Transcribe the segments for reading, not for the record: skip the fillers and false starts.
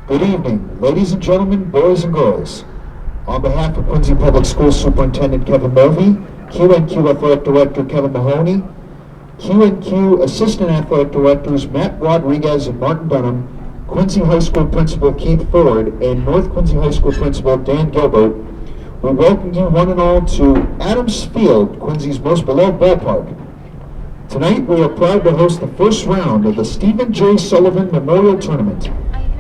Good evening, ladies and gentlemen, boys and girls. On behalf of Quincy Public Schools Superintendent Kevin Mulvey, QNQ Athletic Director Kevin Mahoney, QNQ Assistant Athletic Directors Matt Rodriguez and Martin Dunham, Quincy High School Principal Keith Ford, and North Quincy High School Principal Dan Gilbert, we welcome you one and all to Adams Field, Quincy's most beloved ballpark. Tonight we are proud to host the first round of the Stephen J. Sullivan Memorial Tournament,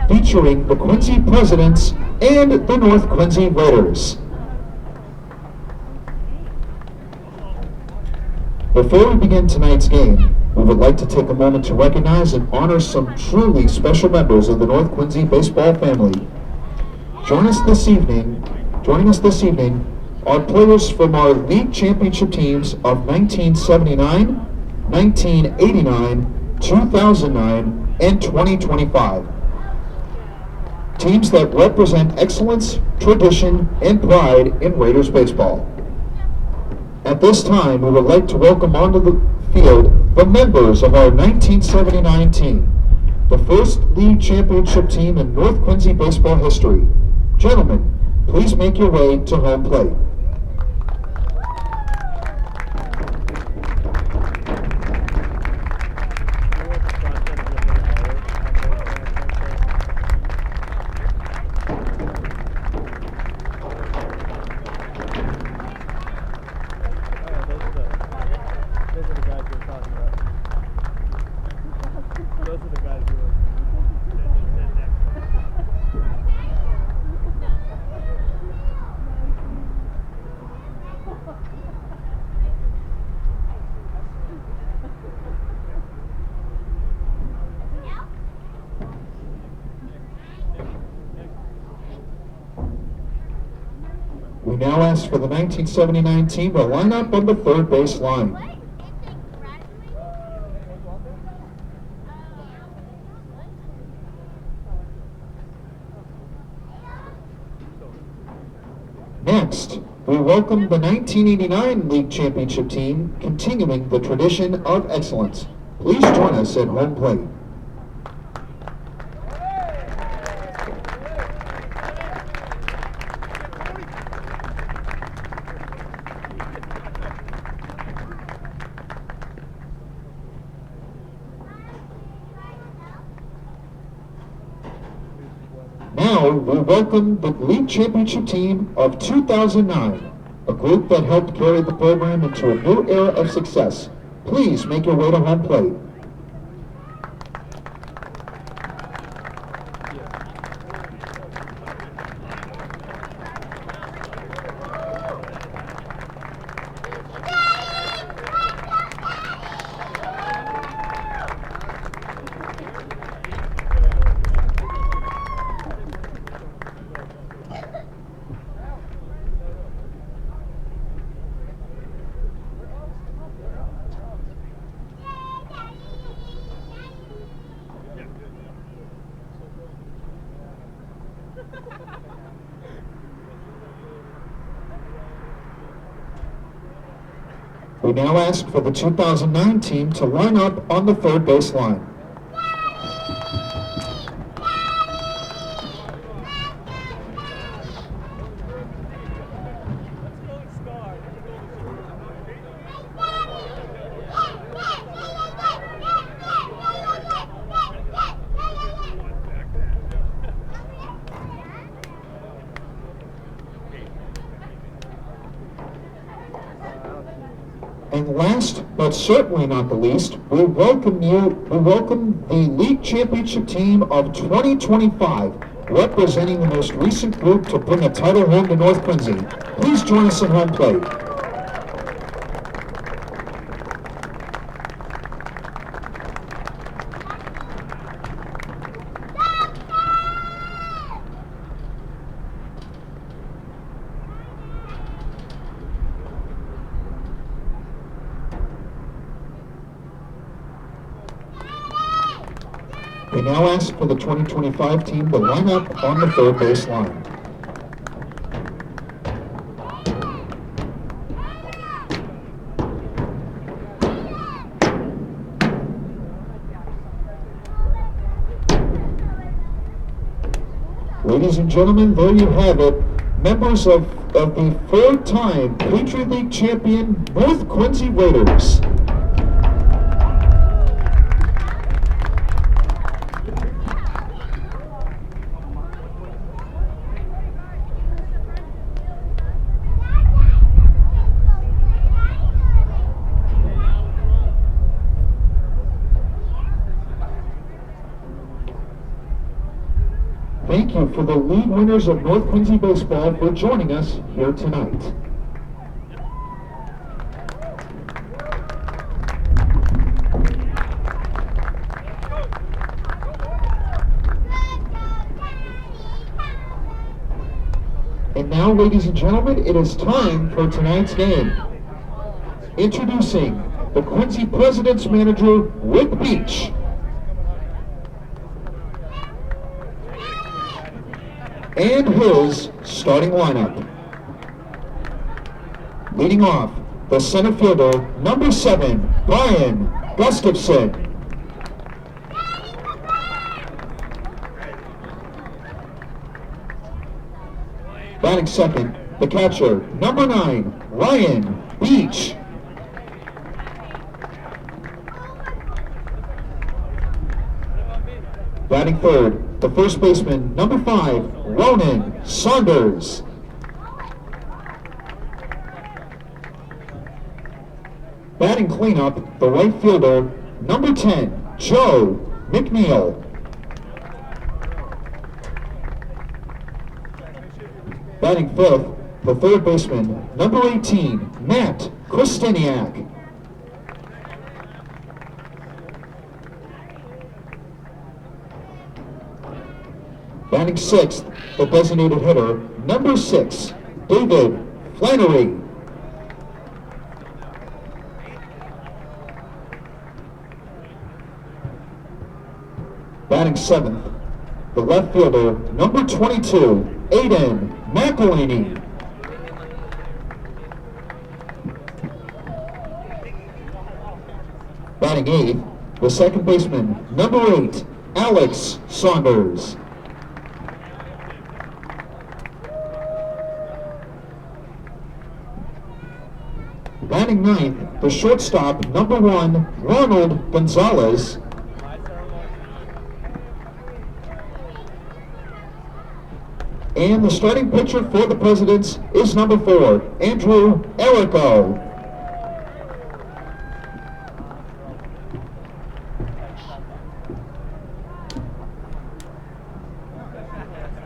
featuring the Quincy Presidents and the North Quincy Raiders. Before we begin tonight's game, we would like to take a moment to recognize and honor some truly special members of the North Quincy baseball family. Joining us this evening are players from our league championship teams of 1979, 1989, 2009, and 2025. Teams that represent excellence, tradition, and pride in Raiders baseball. At this time, we would like to welcome onto the field the members of our 1979 team, the first league championship team in North Quincy baseball history. Gentlemen, please make your way to home plate. We now ask for the 1979 team to line up on the third base line. Next, we welcome the 1989 League Championship team, continuing the tradition of excellence. Please join us at home plate. Now, we welcome the league championship team of 2009, a group that helped carry the program into a new era of success. Please make your way to home plate. We now ask for the 2009 team to line up on the third base line. And last, but certainly not the least, we welcome the league championship team of 2025, representing the most recent group to bring a title home to North Quincy. Please join us at home plate. We now ask for the 2025 team to line up on the third base line. Ladies and gentlemen, there you have it. Members of the four-time Patriot League champion North Quincy Raiders. Thank you for the league winners of North Quincy Baseball for joining us here tonight. And now, ladies and gentlemen, it is time for tonight's game. Introducing the Quincy President's manager, Rick Beach. And his starting lineup. Leading off, the center fielder, number 7, Brian Gustafson. Batting second, the catcher, number 9, Ryan Beach. Batting third, the first baseman, number 5, Ronan Saunders. Batting cleanup, the right fielder, number 10, Joe McNeil. Batting fifth, the third baseman, number 18, Matt Kristeniak. Batting sixth, the designated hitter, number 6, David Flannery. Batting seventh, the left fielder, number 22, Aiden McElhaney. Batting eighth, the second baseman, number 8, Alex Saunders. Batting ninth, the shortstop, number 1, Ronald Gonzalez. And the starting pitcher for the Presidents is number 4, Andrew Errico.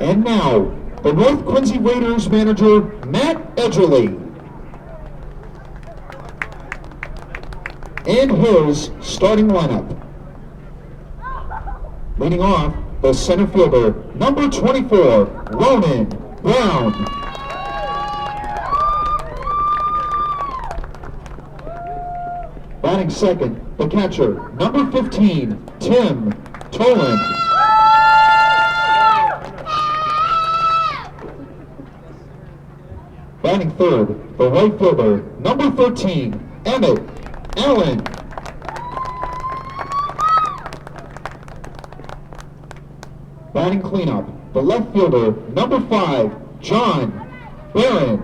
And now, the North Quincy Raiders manager, Matt Edgerly. And his starting lineup. Leading off, the center fielder, number 24, Ronan Brown. Batting second, the catcher, number 15, Tim Toland. Batting third, the right fielder, number 13, Emmett Allen. Batting cleanup, the left fielder, number 5, John Barron.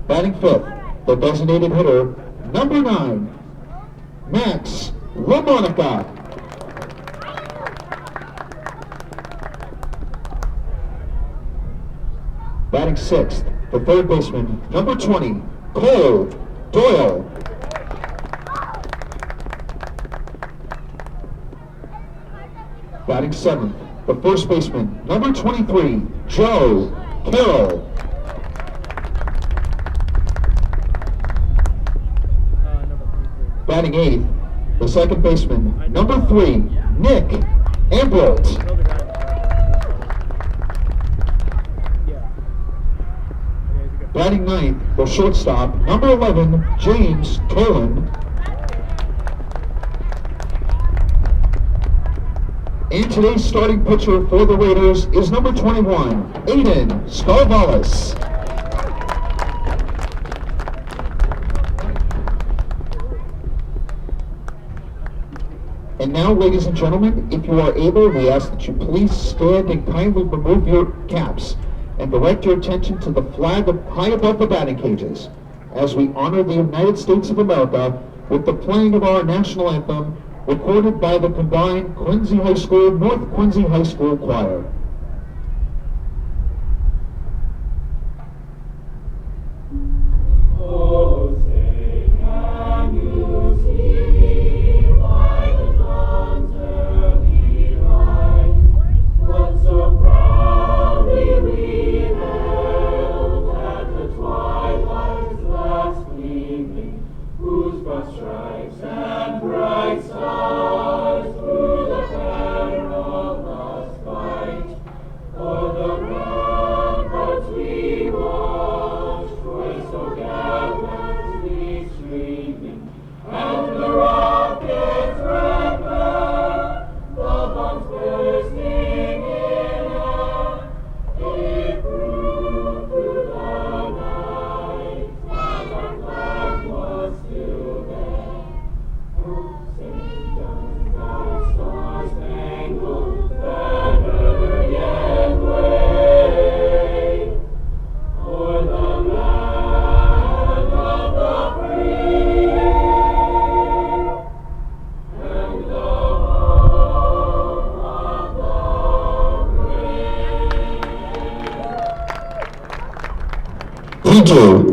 Batting fifth, the designated hitter, number 9, Max LaMonica. Batting sixth, the third baseman, number 20, Cole Doyle. Batting seventh, the first baseman, number 23, Joe Carroll. Batting eighth, the second baseman, number 3, Nick Ambrose. Batting ninth, the shortstop, number 11, James Toland. And today's starting pitcher for the Raiders is number 21, Aiden Scarvalis. And now, ladies and gentlemen, if you are able, we ask that you please stand and kindly remove your caps and direct your attention to the flag high above the batting cages as we honor the United States of America with the playing of our national anthem, recorded by the combined Quincy High School, North Quincy High School Choir. Oh, say, can you see by the dawn's early light what so proudly we hailed at the twilight's last gleaming, whose broad stripes and bright stars through the perilous fight o'er the ramparts we watched were so gallantly streaming, and the rockets' red glare, the bombs bursting in air, it proved through the night that our flag was still there. Oh, sing down thy star-spangled banner yet wave o'er the land of the free and the home of the brave. Thank you.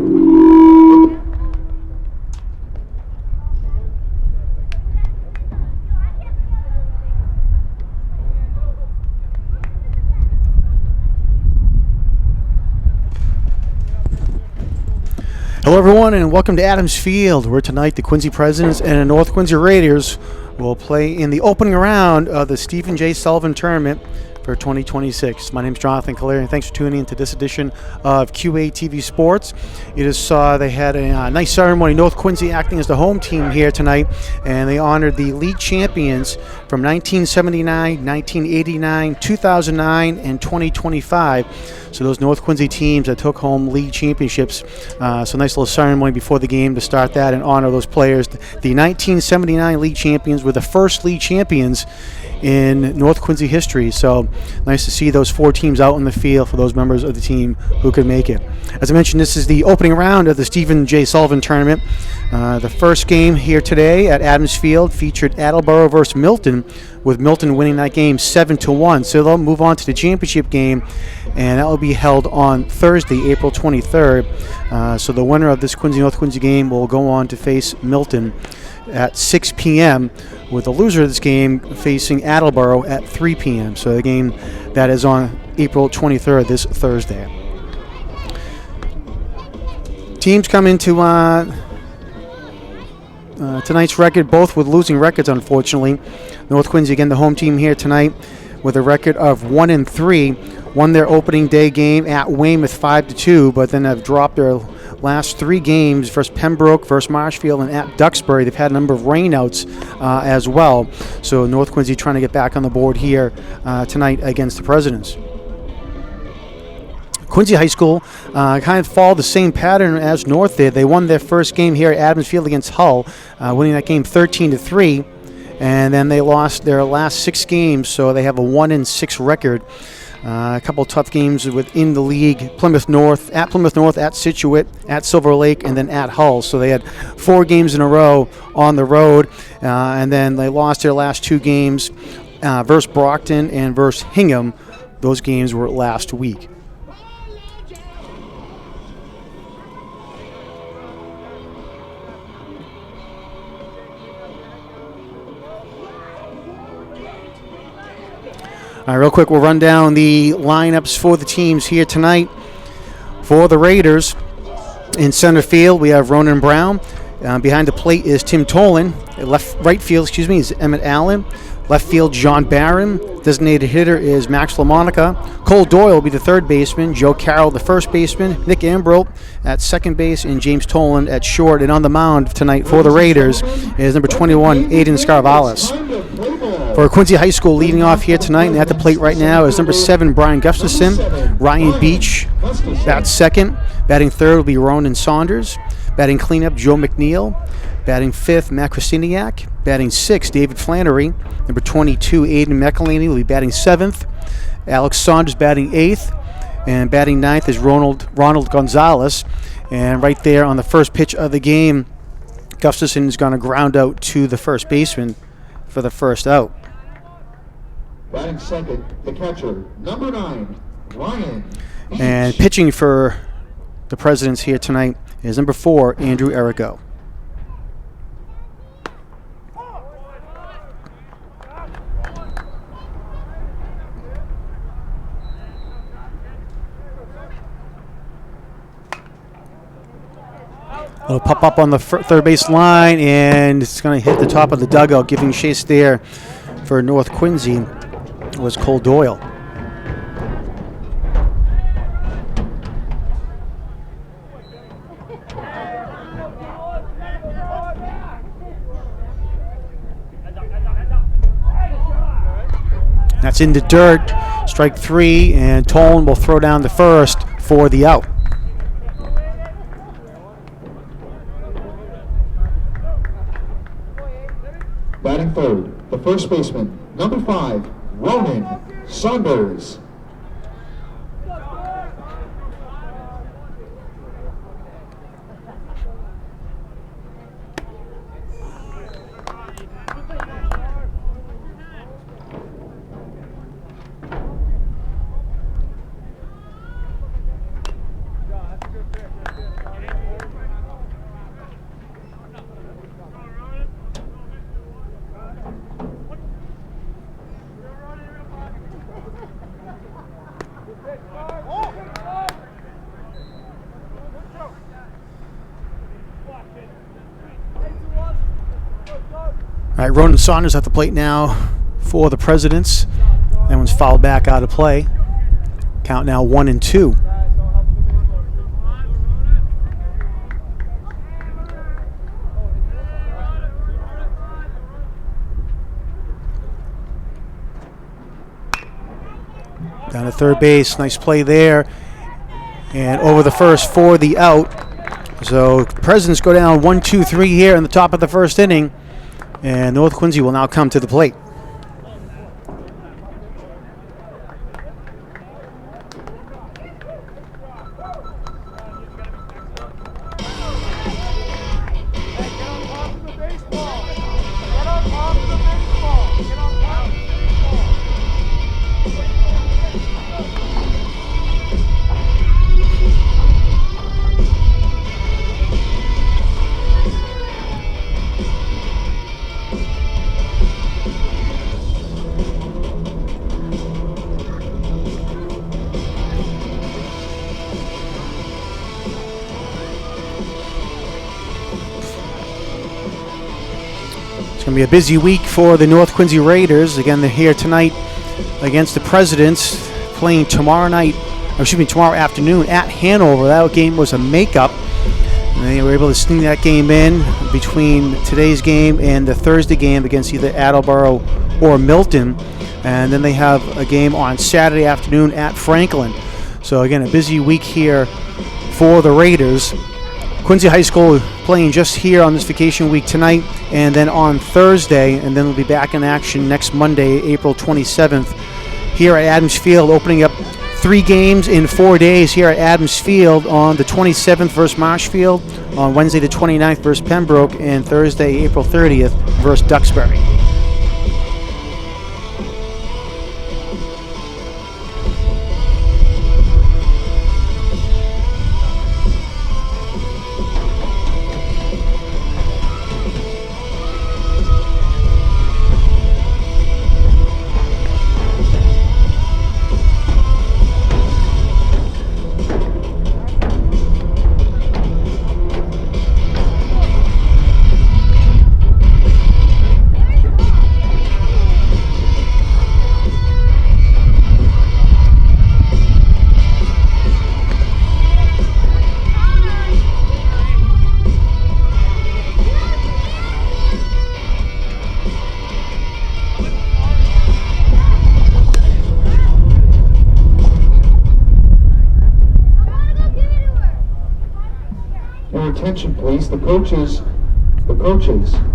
Hello everyone and welcome to Adams Field, where tonight the Quincy Presidents and the North Quincy Raiders will play in the opening round of the Stephen J. Sullivan Tournament for 2026. My name is Jonathan Calleri, and thanks for tuning in to this edition of QA TV Sports. You just saw they had a nice ceremony, North Quincy acting as the home team here tonight, and they honored the league champions from 1979, 1989, 2009, and 2025. So those North Quincy teams that took home league championships. So nice little ceremony before the game to start that and honor those players. The 1979 league champions were the first league champions in North Quincy history. So nice to see those four teams out in the field for those members of the team who could make it. As I mentioned, this is the opening round of the Stephen J. Sullivan Tournament. The first game here today at Adams Field featured Attleboro versus Milton, with Milton winning that game 7-1. So they'll move on to the championship game, and that will be held on Thursday, April 23rd. So the winner of this Quincy-North Quincy game will go on to face Milton at 6 p.m., with the loser of this game facing Attleboro at 3 p.m. So the game that is on April 23rd, this Thursday. Teams come into tonight's record, both with losing records, unfortunately. North Quincy, again, the home team here tonight, with a record of 1-3. Won their opening day game at Weymouth 5-2, but then have dropped their last three games versus Pembroke, versus Marshfield, and at Duxbury. They've had a number of rainouts as well. So North Quincy trying to get back on the board here tonight against the Presidents. Quincy High School kind of followed the same pattern as North did. They won their first game here at Adams Field against Hull, winning that game 13-3. And then they lost their last 6 games, so they have a 1-6 record. A couple of tough games within the league: Plymouth North, at Scituate, at Silver Lake, and then at Hull. So they had 4 games in a row on the road, and then they lost their last 2 games versus Brockton and versus Hingham. Those games were last week. All right, real quick, we'll run down the lineups for the teams here tonight. For the Raiders, in center field, we have Ronan Brown. Behind the plate is Tim Tolan. Right field is Emmett Allen. Left field, John Barron. Designated hitter is Max LaMonica. Cole Doyle will be the third baseman. Joe Carroll, the first baseman. Nick Ambrose at second base, and James Tolan at short. And on the mound tonight for the Raiders is number 21, Aiden Scarvalis. For Quincy High School, leading off here tonight and at the plate right now is number 7, Brian Gustafson. Ryan Beach bats second. Batting third will be Ronan Saunders. Batting cleanup, Joe McNeil. Batting fifth, Matt Krasiniak. Batting sixth, David Flannery. Number 22, Aiden McElhaney will be batting seventh. Alex Saunders batting eighth. And batting ninth is Ronald Gonzalez. And right there on the first pitch of the game, Gustafson is going to ground out to the first baseman for the first out. Batting second, the catcher, number 9, Ryan. And pitching for the Presidents here tonight is number 4, Andrew Errico. It'll pop up on the third base line, and it's going to hit the top of the dugout. Giving chase there for North Quincy was Cole Doyle. That's in the dirt. Strike 3, and Tolan will throw down the first for the out. Batting third, the first baseman, number 5, Ronan Saunders. All right, Ronan Saunders at the plate now for the Presidents. That one's fouled back out of play. Count now 1-2. Down to third base, nice play there. And over the first for the out. So Presidents go down 1-2-3 here in the top of the first inning. And North Quincy will now come to the plate. It's going to be a busy week for the North Quincy Raiders. Again, they're here tonight against the Presidents, playing tomorrow afternoon at Hanover. That game was a makeup. And they were able to sneak that game in between today's game and the Thursday game against either Attleboro or Milton. And then they have a game on Saturday afternoon at Franklin. So again, a busy week here for the Raiders. Quincy High School playing just here on this vacation week tonight, and then on Thursday, and then we'll be back in action next Monday, April 27th, here at Adams Field, opening up 3 games in 4 days here at Adams Field on the 27th versus Marshfield, on Wednesday the 29th versus Pembroke, and Thursday, April 30th versus Duxbury. attention, please. The coaches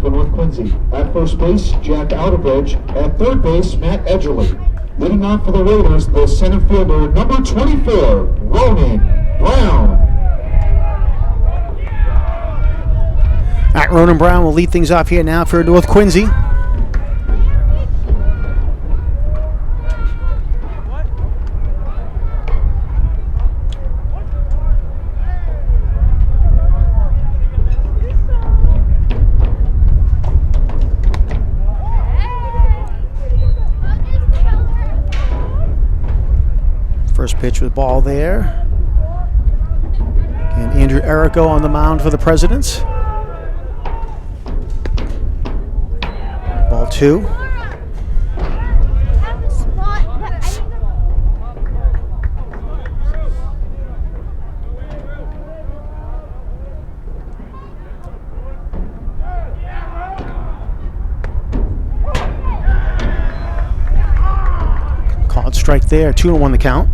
for North Quincy. At first base, Jack Outerbridge. At third base, Matt Edgerly. Leading off for the Raiders, the center fielder, number 24, Ronan Brown. All right, Ronan Brown will lead things off here now for North Quincy. First pitch with ball there. And Andrew Errico on the mound for the Presidents. Ball 2. Called strike there. 2-1 the count.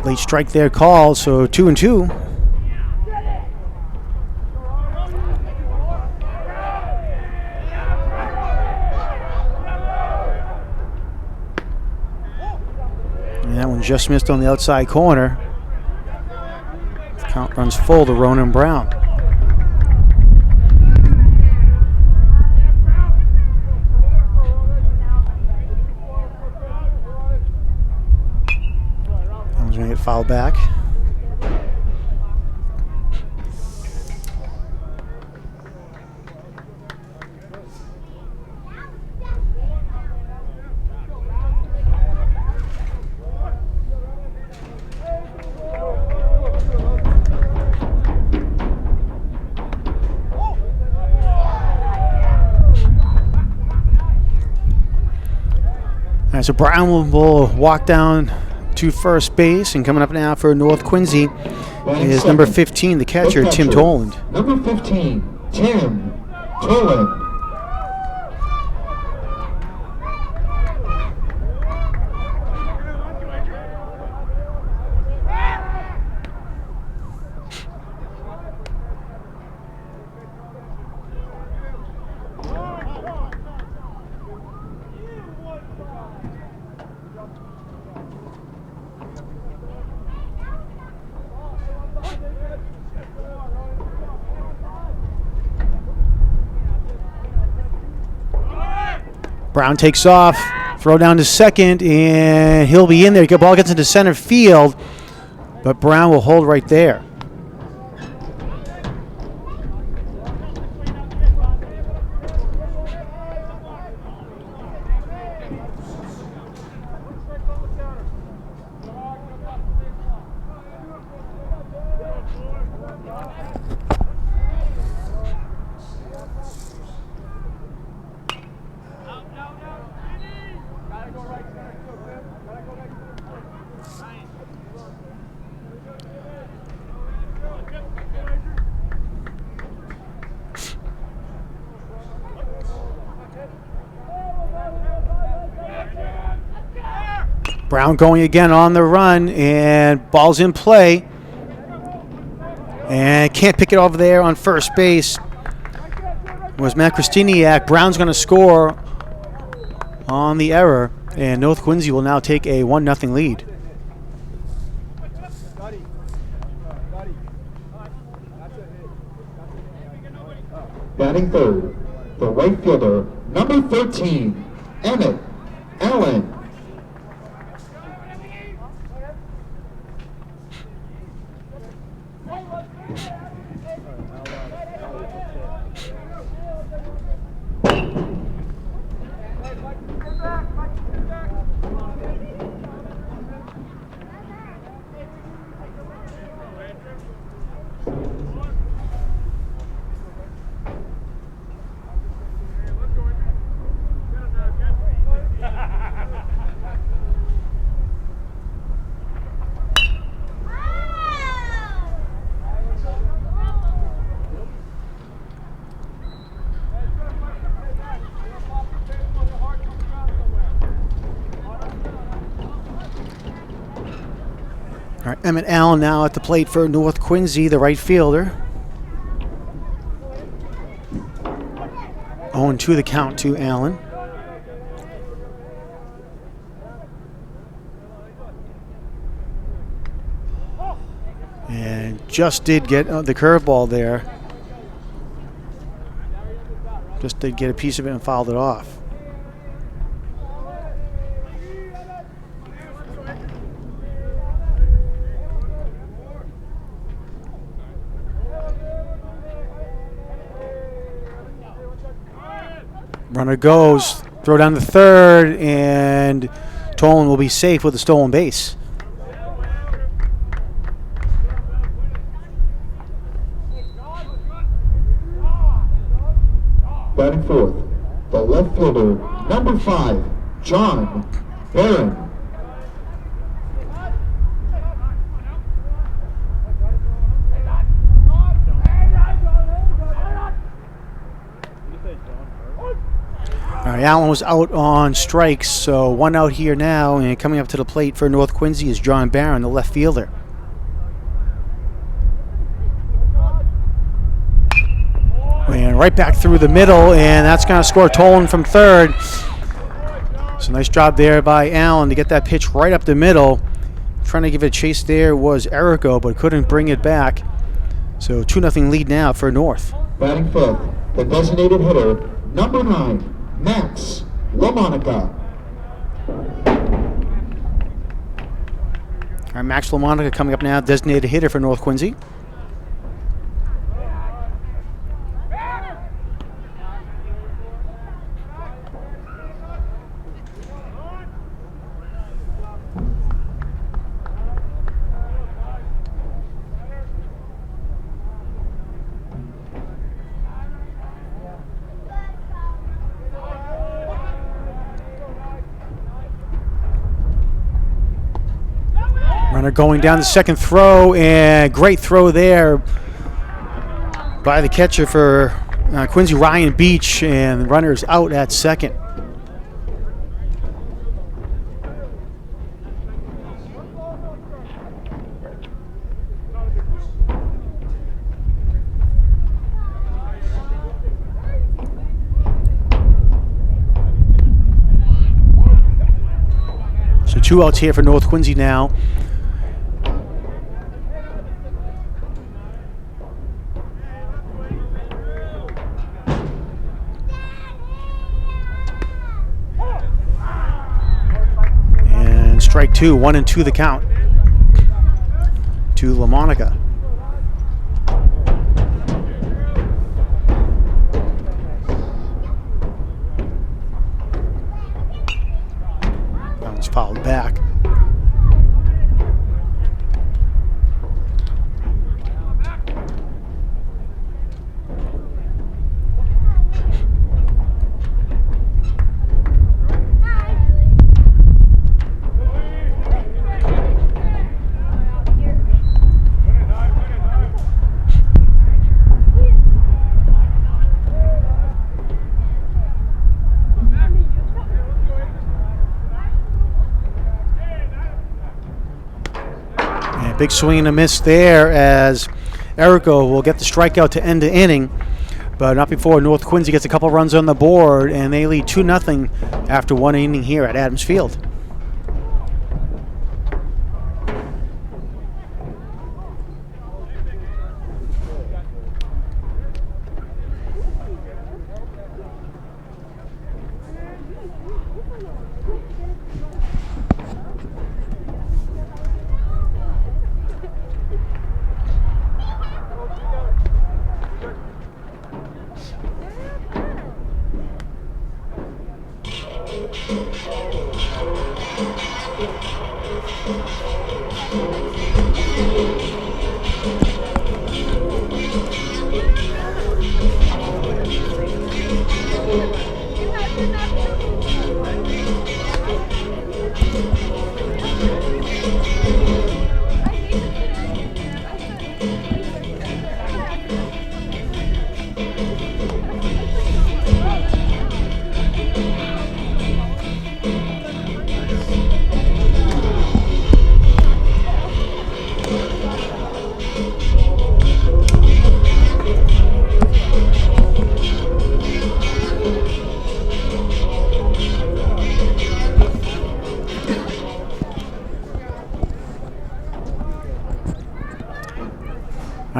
Late strike there called, so 2-2. And that one just missed on the outside corner. The count runs full to Ronan Brown. Going to get fouled back. All right, so Brown will walk down to first base, and coming up now for North Quincy is number 15, the catcher, Tim Toland. Number 15, Tim Toland. Brown takes off, throw down to second, and he'll be in there. The ball gets into center field, but Brown will hold right there. Brown going again on the run, and ball's in play. And can't pick it over there on first base. It was Matt Christiniak. Brown's going to score on the error, and North Quincy will now take a 1-0 lead. Batting third, the right fielder, number 13, Emmett Allen. All right, Emmett Allen now at the plate for North Quincy, the right fielder. 0-2 the count to Allen. And just did get the curveball there. Just did get a piece of it and fouled it off. Runner goes, throw down the third, and Tolan will be safe with a stolen base. Batting fourth, the left fielder, number 5, John Barron. All right, Allen was out on strikes, so 1 out here now, and coming up to the plate for North Quincy is John Barron, the left fielder. And right back through the middle, and that's going to score Tolan from third. So nice job there by Allen to get that pitch right up the middle. Trying to give it a chase there was Erico, but couldn't bring it back. So 2-0 lead now for North. Batting fifth, the designated hitter, number 9, Max LaMonica. All right, Max LaMonica coming up now, designated hitter for North Quincy. Runner going down the second throw, and great throw there by the catcher for Quincy, Ryan Beach, and the runner's out at second. So 2 outs here for North Quincy now. Strike 2, 1-2 the count to LaMonica. That was fouled back. Big swing and a miss there as Erico will get the strikeout to end the inning, but not before North Quincy gets a couple runs on the board, and they lead 2-0 after 1 inning here at Adams Field.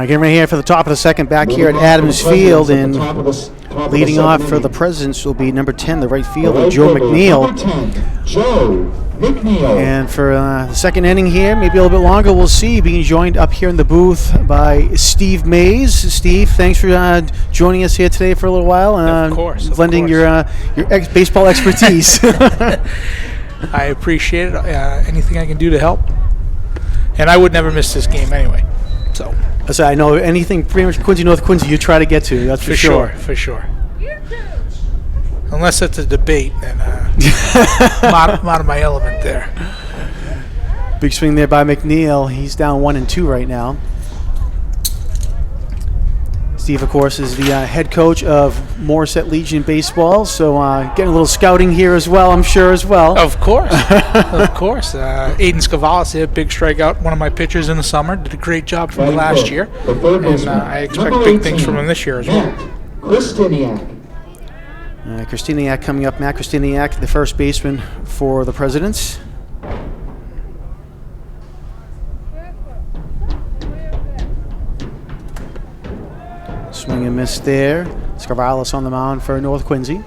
right, getting right here for the top of the second back here at Moving on for the Adams Presidents Field, at the and top of the leading second off for the inning. Presidents will be number 10, the right The fielder, right Joe fielder, McNeil. number 10, Joe McNeil. And for the second inning here, maybe a little bit longer, we'll see. Being joined up here in the booth by Steve Mays. Steve, thanks for joining us here today for a little while. Of course, of lending course. your baseball expertise. I appreciate it. Anything I can do to help. And I would never miss this game anyway. So, So I know anything pretty much Quincy, North Quincy, you try to get to. That's for sure. for sure. Unless it's a debate, then I'm out of my element there. Big swing there by McNeil. He's down 1-2 right now. Steve, of course, is the head coach of Morissette Legion Baseball, so getting a little scouting here as well, I'm sure, as well. Of course. Of course. Aiden Scavalis here, big strikeout, one of my pitchers in the summer. Did a great job for me last year. The third And baseman, I expect number big things 18, from him this year as well. Matt Kristiniak. Kristiniak coming up. Matt Kristiniak, the first baseman for the Presidents. Swing and miss there. Scarvalis on the mound for North Quincy.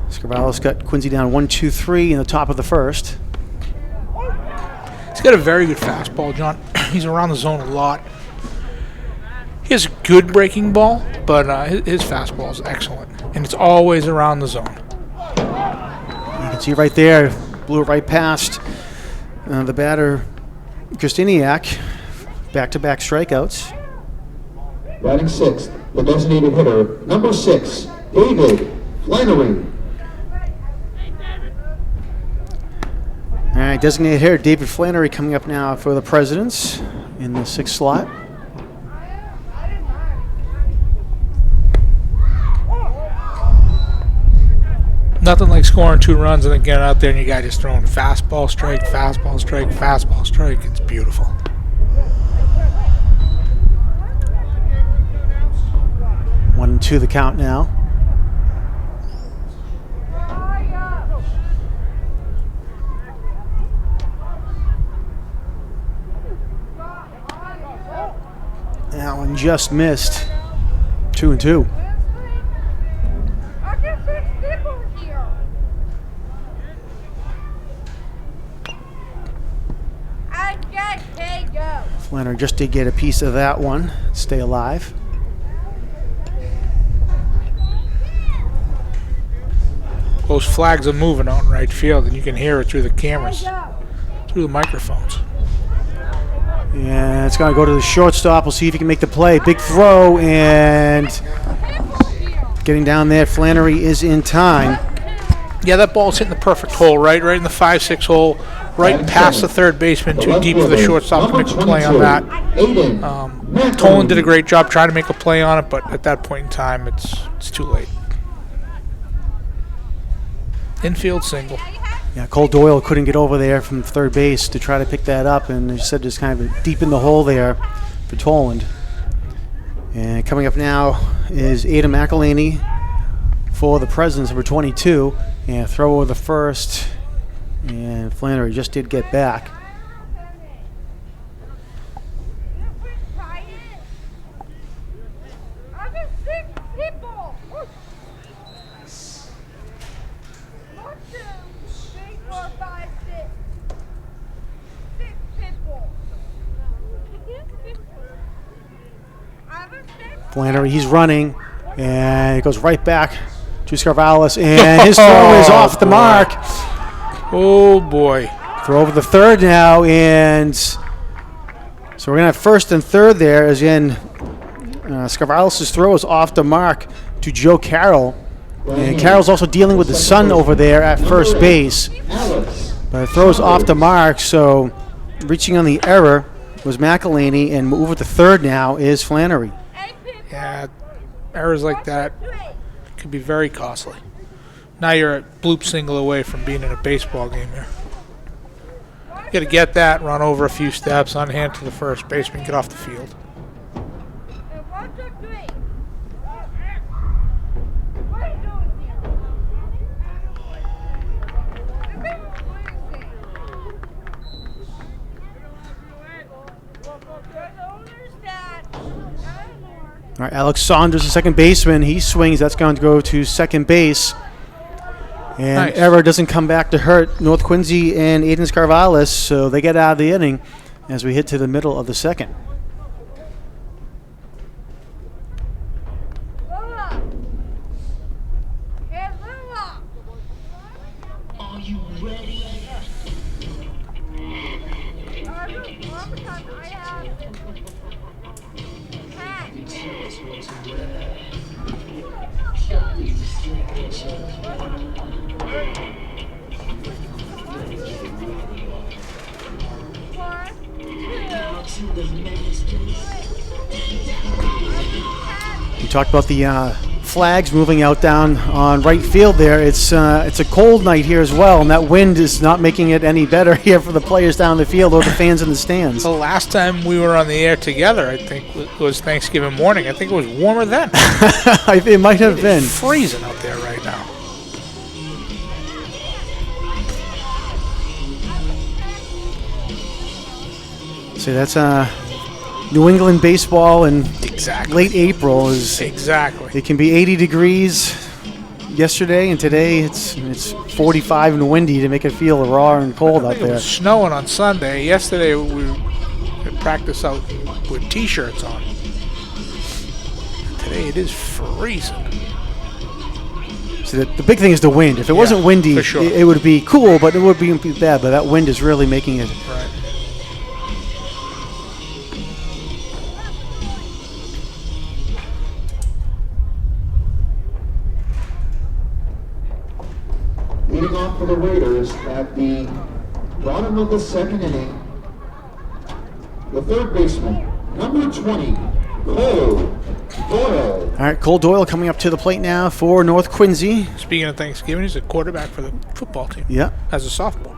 Scarvalis got Quincy down 1-2-3 in the top of the first. He's got a very good fastball, John. He's around the zone a lot. He has a good breaking ball, but his fastball is excellent, and it's always around the zone. You can see right there, blew it right past the batter, Kristiniak. Back-to-back strikeouts. Batting sixth, the designated hitter, number 6, David Flannery. All right, designated hitter David Flannery coming up now for the Presidents in the 6th slot. Nothing like scoring 2 runs and then getting out there and you guys just throwing fastball, strike, fastball, strike, fastball, strike. It's beautiful. One and two the count now. That one just missed. 2-2. Flannery just did get a piece of that one. Stay alive. Those flags are moving out in right field, and you can hear it through the cameras, through the microphones. Yeah, it's going to go to the shortstop. We'll see if he can make the play. Big throw, and getting down there, Flannery is in time. Yeah, that ball's hitting the perfect hole, right in the 5-6 hole, right past the third baseman, too deep for the shortstop to make a play on that. Tolan did a great job trying to make a play on it, but at that point in time, it's too late. Infield single. Yeah, Cole Doyle couldn't get over there from third base to try to pick that up, and they said just kind of deep in the hole there for Toland. And coming up now is Adam McElhaney for the Presidents, number 22, and throw over the first, and Flannery just did get back. Flannery, he's running, and it goes right back to Scarvalis, and his throw is off the mark. Oh, boy. Throw over the third now, and so we're going to have first and third there, as in Scarvalis' throw is off the mark to Joe Carroll. And Carroll's also dealing with the sun over there at first base. But it throws off the mark, so reaching on the error was McElhaney, and over to third now is Flannery. Yeah, errors like that could be very costly. Now you're a bloop single away from being in a baseball game here. You got to get that, run over a few steps, unhand to the first baseman, get off the field. right, Alex Saunders, the second baseman, he swings. That's going to go to second base. And Nice. error doesn't come back to hurt North Quincy and Aiden Scarvalis, so they get out of the inning as we hit to the middle of the second. Are you ready? We talked about the flags moving out down on right field there. It's a cold night here as well, and that wind is not making it any better here for the players down the field or the fans in the stands. The last time we were on the air together, I think, was Thanksgiving morning. I think it was warmer then. It might have been. It's freezing out there right now. So that's New England baseball in Exactly. late April. Exactly. It can be 80 degrees yesterday, and today it's 45 and windy to make it feel raw and cold I out think it there. was snowing on Sunday. Yesterday we practiced out with T-shirts on. Today it is freezing. So the big thing is the wind. If it wasn't windy, for sure. it would be cool, but it would be bad. But that wind is really making it. Right. Leading off for the Raiders at the bottom of the second inning, the third baseman, number 20, Cole Doyle. All right, Cole Doyle coming up to the plate now for North Quincy. Speaking of Thanksgiving, he's a quarterback for the football team Yeah. as a sophomore.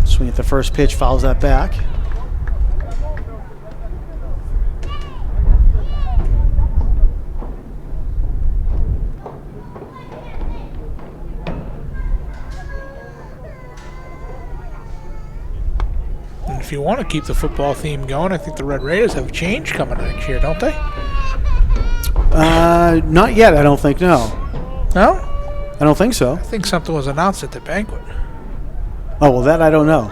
Swing at the first pitch, fouls that back. And if you want to keep the football theme going, I think the Red Raiders have a change coming next year, don't they? Not yet, I don't think. No, No? I don't think so. I think something was announced at the banquet. Oh well, that I don't know.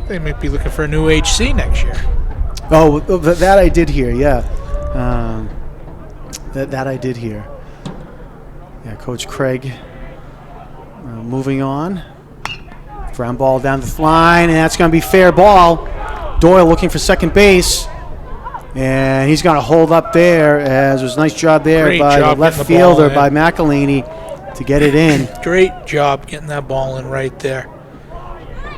They might be looking for a new HC next year. Oh, that I did hear. Yeah, that I did hear. Yeah, Coach Craig moving on. Ground ball down the line, and that's going to be fair ball. Doyle looking for second base, and he's going to hold up there. As it was a nice job there Great by job the left getting the ball fielder, in. by McElhaney, to get it in. Great job getting that ball in right there.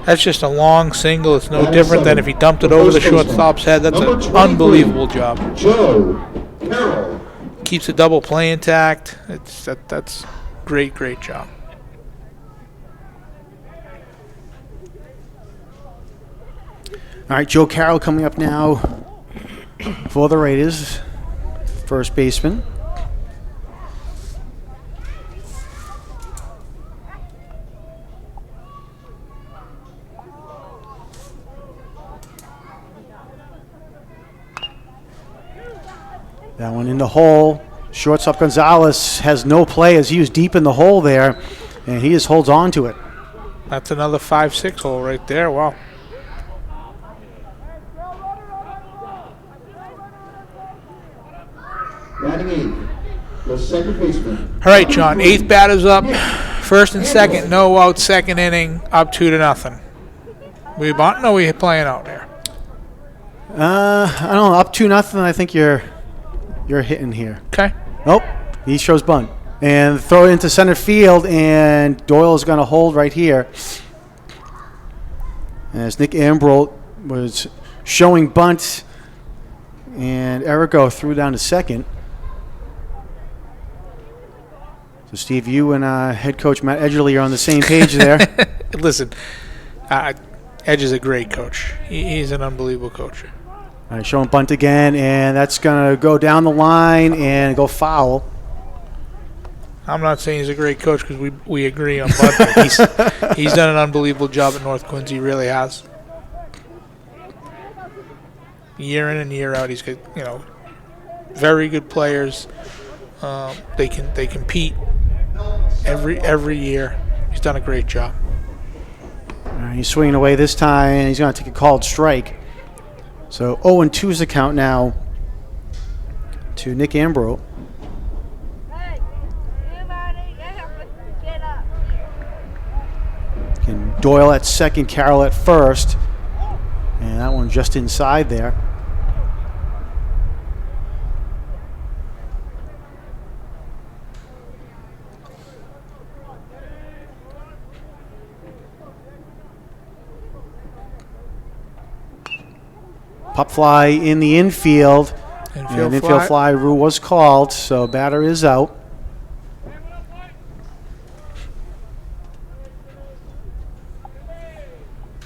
That's just a long single. It's no That is different than seven. if he dumped it over the First baseman, shortstop's head. That's number an 23, unbelievable job. Joe Carroll. Keeps the double play intact. That's great job. All right, Joe Carroll coming up now for the Raiders, first baseman. That one in the hole. Shortstop Gonzalez has no play as he was deep in the hole there, and he just holds on to it. That's another 5-6 hole right there. Wow. Batting eighth, the second baseman. All right, John. Eighth batter's up. First and second, no out. Second inning, up 2-0. We bunting or we playing out there? I don't know, up 2-0. I think you're hitting here. Okay. Nope, he shows bunt. And throw it into center field, and Doyle's going to hold right here. As Nick Ambrose was showing bunt, and Erico threw down to second. So, Steve, you and head coach Matt Edgerly are on the same page there. Listen, Edge is a great coach. He's an unbelievable coach. All right, showing bunt again, and that's going to go down the line and go foul. I'm not saying he's a great coach because we agree on Bud, but he's done an unbelievable job at North Quincy. He really has. Year in and year out, he's got very good players. They compete every year. He's done a great job. He's swinging away this time, and he's going to take a called strike. So 0-2's the count now to Nick Ambro. And Doyle at second, Carroll at first. And that one just inside there. Pop fly in the infield. Infield fly rule was called, so batter is out.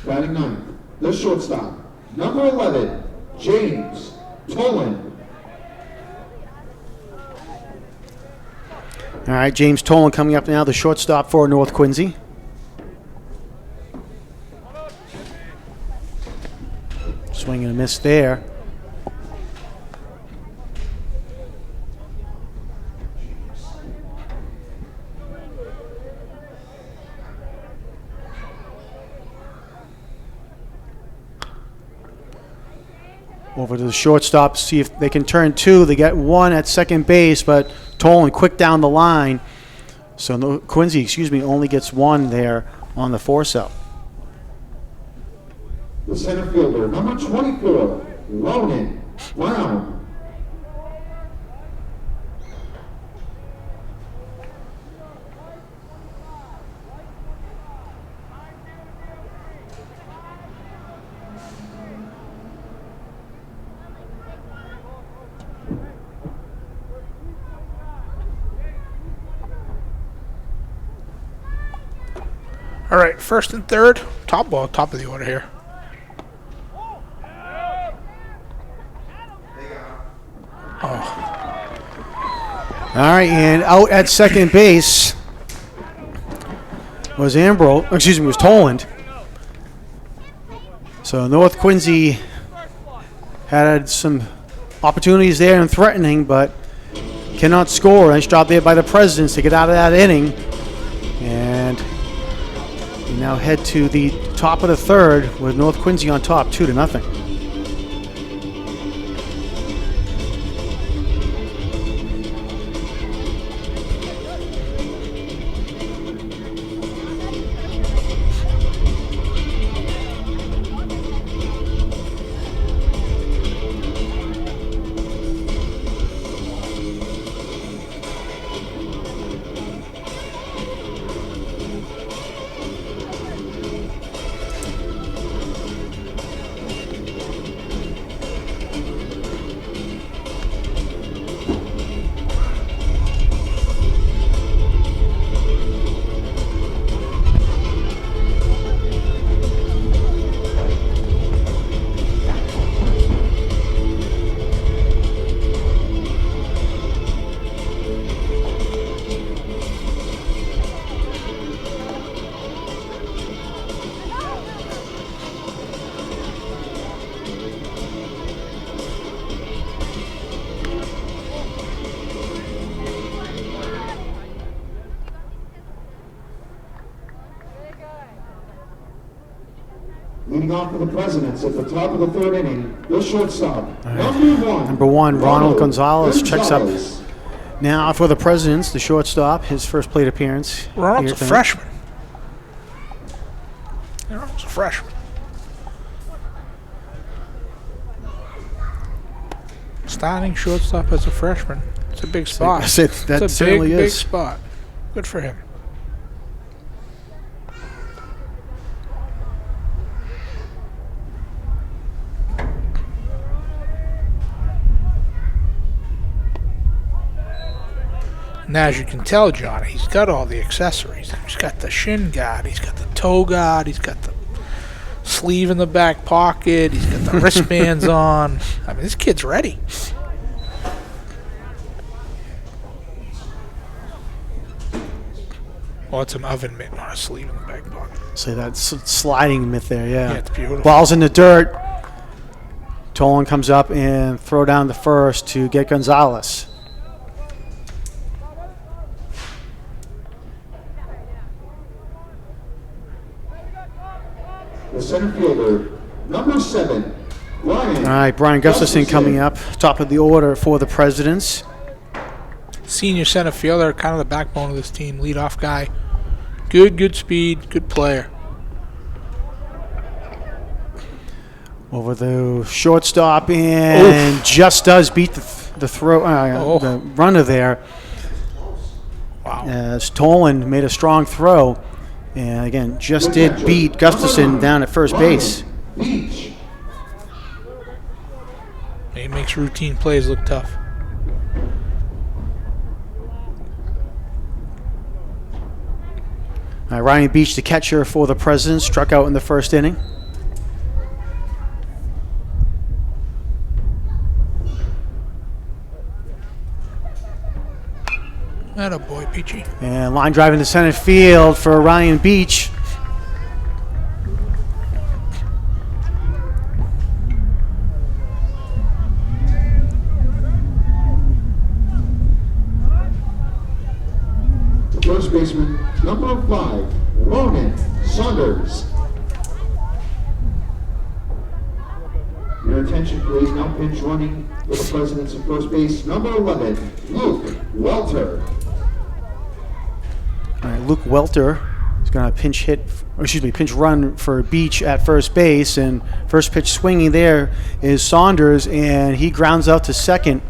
Batting ninth, the shortstop, number 11, James Tolan. All right, James Tolan coming up now, the shortstop for North Quincy. Swing and a miss there. Over to the shortstop, see if they can turn two. They get one at second base, but Tolan quick down the line. So Quincy, only gets one there on the force out. The center fielder, number 24, Ronan Brown. All right, first and third, top of the order here. All right, and out at second base was Toland. So North Quincy had some opportunities there and threatening, but cannot score. Nice job there by the Presidents to get out of that inning. And we now head to the top of the third with North Quincy on top, 2-0. Leading off for the Presidents at the top of the third inning, the shortstop, number one, Ronald Gonzalez checks up now for the Presidents, the shortstop, his first plate appearance. Ronald's a freshman. Ronald's a freshman. Starting shortstop as a freshman. It's a big spot. That it's a certainly big is. spot. Good for him. Now, as you can tell, Johnny, he's got all the accessories. He's got the shin guard, he's got the toe guard, he's got the sleeve in the back pocket, he's got the wristbands on. I mean, this kid's ready. Oh, it's an oven mitt, not a sleeve in the back pocket. So that sliding mitt there, yeah. Yeah, it's beautiful. Ball's in the dirt. Tolan comes up and throw down the first to get Gonzalez. The center fielder, number 7, Ryan. All right, Brian Gustafson coming up, top of the order for the Presidents. Senior center fielder, kind of the backbone of this team, leadoff guy. Good speed, good player. Over the shortstop and just does beat the throw, the runner there. Wow. As Tolan made a strong throw, and again just did beat Gustafson down at first base. Beach. He makes routine plays look tough. All right, Ryan Beach, the catcher for the Presidents, struck out in the first inning. Atta boy, Peachy. And line drive into center field for Ryan Beach. First baseman, number 5, Ronan Saunders. Your attention, please. Now pinch running for the Presidents at first base, number 11, Luke Welter. All right, Luke Welter is going to pinch run for Beach at first base, and first pitch swinging there is Saunders, and he grounds out to second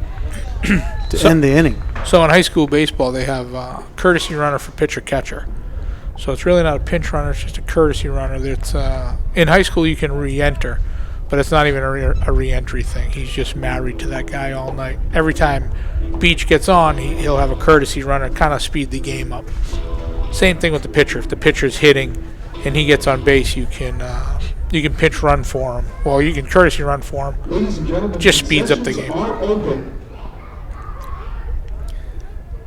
to end the inning. So in high school baseball, they have a courtesy runner for pitcher-catcher. So it's really not a pinch runner, it's just a courtesy runner. That's in high school you can re-enter, but it's not even a re-entry thing. He's just married to that guy all night. Every time Beach gets on, he'll have a courtesy runner, kind of speed the game up. Same thing with the pitcher. If the pitcher's hitting and he gets on base, you can pinch run for him. Well, you can courtesy run for him. Ladies and gentlemen, Just speeds up the game. are open.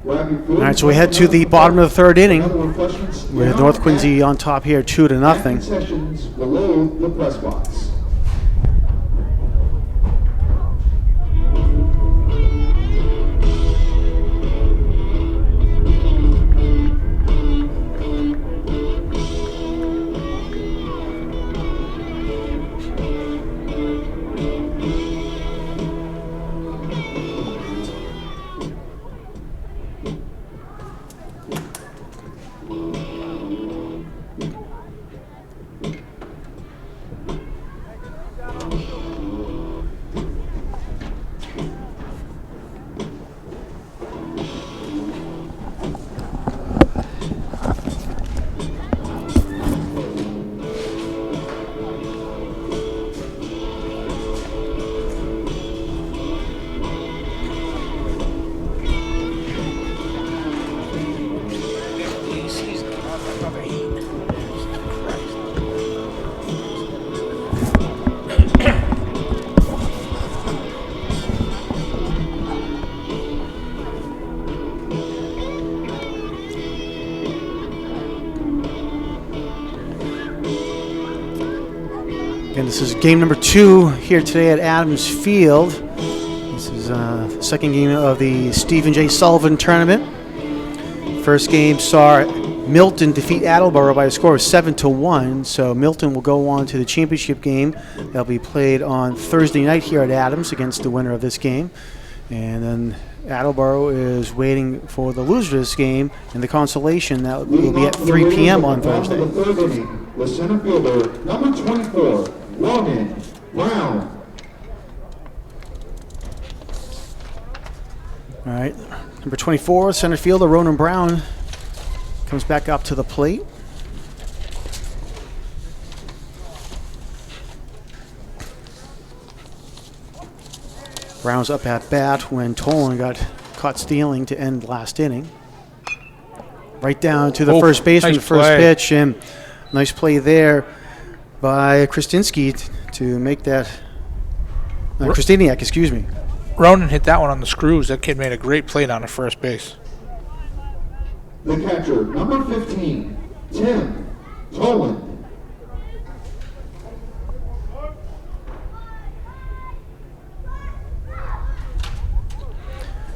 All right, so we head to the bottom of the third inning with North Quincy on top here, 2-0. Sessions below the press box. Again, this is game number 2 here today at Adams Field. This is the second game of the Stephen J. Sullivan tournament. First game saw Milton defeat Attleboro by a score of 7-1. So Milton will go on to the championship game. That'll be played on Thursday night here at Adams against the winner of this game. And then Attleboro is waiting for the loser of this game in the consolation. That will be at 3 p.m. on Thursday. The third inning, the center fielder, number 24, Ronan Brown. All right, number 24, center fielder Ronan Brown comes back up to the plate. Brown's up at bat when Tolan got caught stealing to end last inning. Right down to the first baseman, nice first play. pitch, and nice play there by Krasinski to make that. Kristiniak, excuse me. Ronan hit that one on the screws. That kid made a great play down at first base. The catcher, number 15, Tim Toland.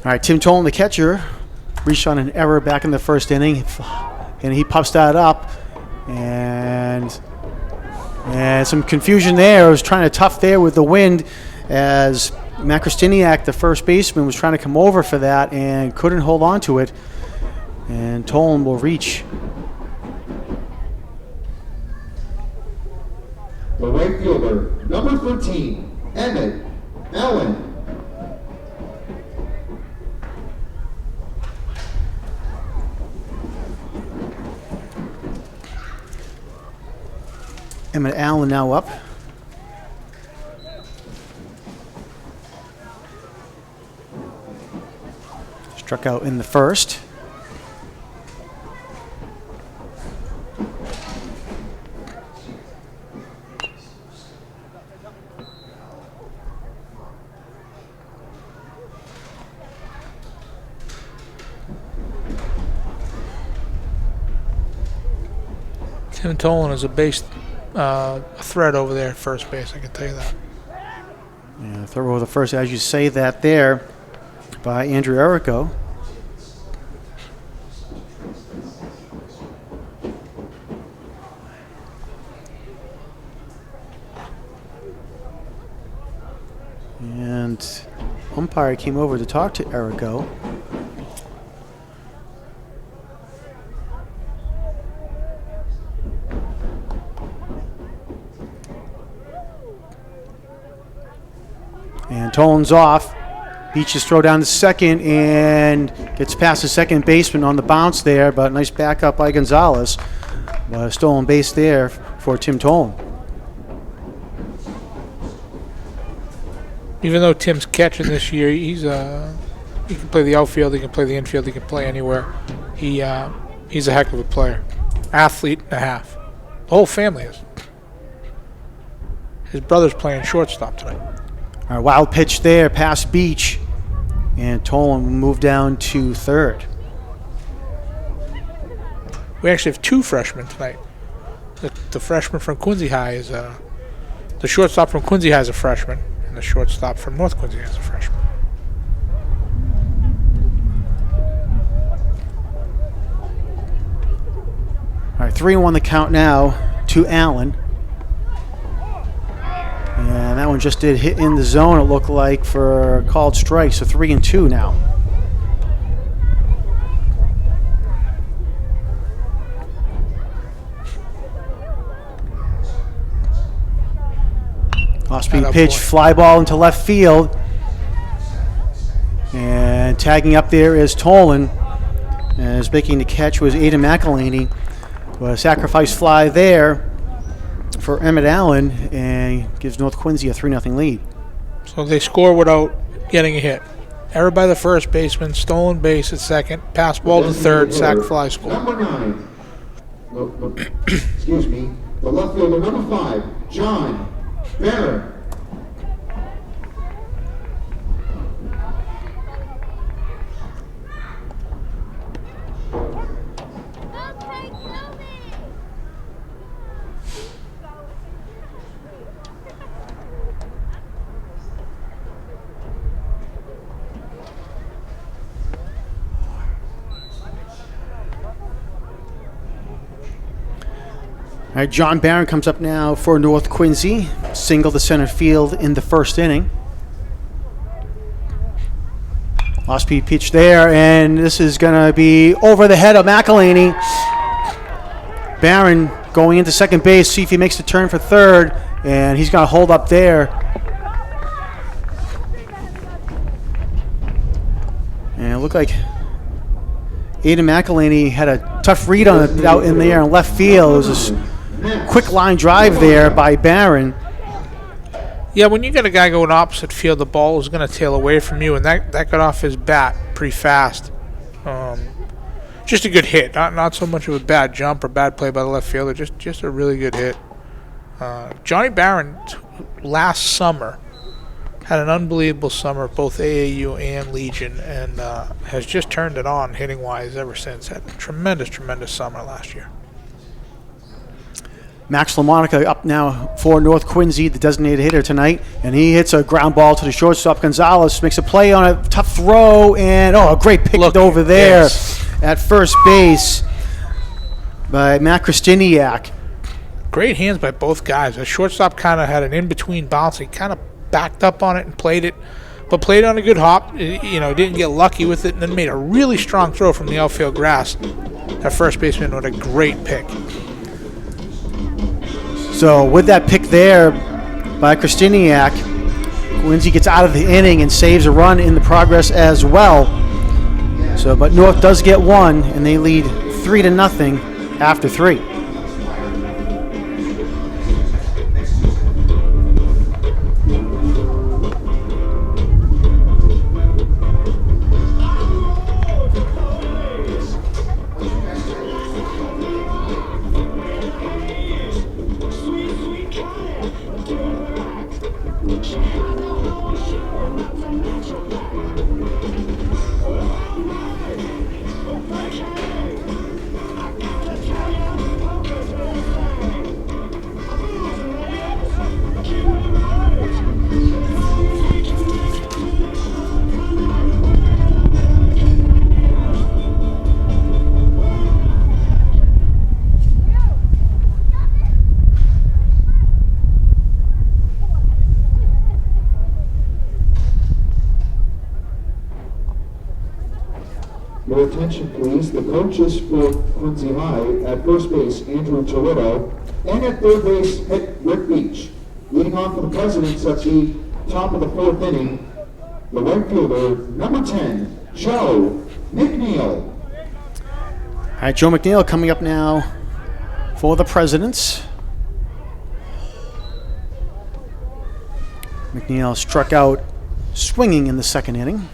All right, Tim Toland, the catcher, reached on an error back in the first inning, and he pops that up, and some confusion there. It was trying to tough there with the wind as Matt Kristiniak, the first baseman, was trying to come over for that and couldn't hold on to it, and Toland will reach. The right fielder, number 13, Emmett Allen. Emmett Allen now up. Struck out in the first. Tim Toland is a threat over there at first base, I can tell you that. Yeah, throw over the first, as you say that there, by Andrew Errico. And umpire came over to talk to Errico. And Toland's off. Beaches throw down to second and gets past the second baseman on the bounce there, but nice backup by Gonzalez. But a stolen base there for Tim Toland. Even though Tim's catching this year, he can play the outfield, he can play the infield, he can play anywhere. He's a heck of a player. Athlete and a half. The whole family is. His brother's playing shortstop tonight. All right, wild pitch there past Beach, and Toland will move down to third. We actually have two freshmen tonight. The freshman from Quincy High is the shortstop from Quincy High is a freshman, and the shortstop from North Quincy High is a freshman. All right, 3-1 the count now to Allen. And that one just did hit in the zone, it looked like, for a called strike. So 3-2 now. Off-speed pitch, fly ball into left field. And tagging up there is Toland. As making the catch was Aiden McElhaney. But a sacrifice fly there for Emmett Allen, and gives North Quincy a 3-0 lead. So they score without getting a hit. Error by the first baseman, stolen base at second, pass ball to third, sac fly score. Number 9. Excuse me. The left fielder, number 5, John Barron. All right, John Barron comes up now for North Quincy. Single to center field in the first inning. Off-speed pitch there, and this is going to be over the head of McElhaney. Barron going into second base, see if he makes the turn for third, and he's going to hold up there. And it looked like Aiden McElhaney had a tough read on it out in the air in left field. It was a quick line drive there by Barron. Yeah, when you get a guy going opposite field, the ball is going to tail away from you, and that got off his bat pretty fast. Just a good hit, not so much of a bad jump or bad play by the left fielder, just a really good hit. Johnny Barron last summer Had an unbelievable summer, both AAU and Legion, and has just turned it on hitting-wise ever since. Had a tremendous, tremendous summer last year. Max LaMonica up now for North Quincy, the designated hitter tonight, and he hits a ground ball to the shortstop. Gonzalez makes a play on a tough throw, and a great pick over there at first base by Matt Kristiniak. Great hands by both guys. The shortstop kind of had an in-between bounce. He kind of backed up on it and played it, but played on a good hop. Didn't get lucky with it, and then made a really strong throw from the outfield grass. That first baseman with a great pick. So with that pick there by Kristiniak, Quincy gets out of the inning and saves a run in the progress as well. So, but North does get one, and they lead 3-0 after 3. Your attention, please. The coaches for Quincy High at first base, Andrew Toledo, and at third base, Rick Beach. Leading on for the Presidents at the top of the 4th inning, the right fielder, number 10, Joe McNeil. All right, Joe McNeil coming up now for the Presidents. McNeil struck out swinging in the 2nd inning.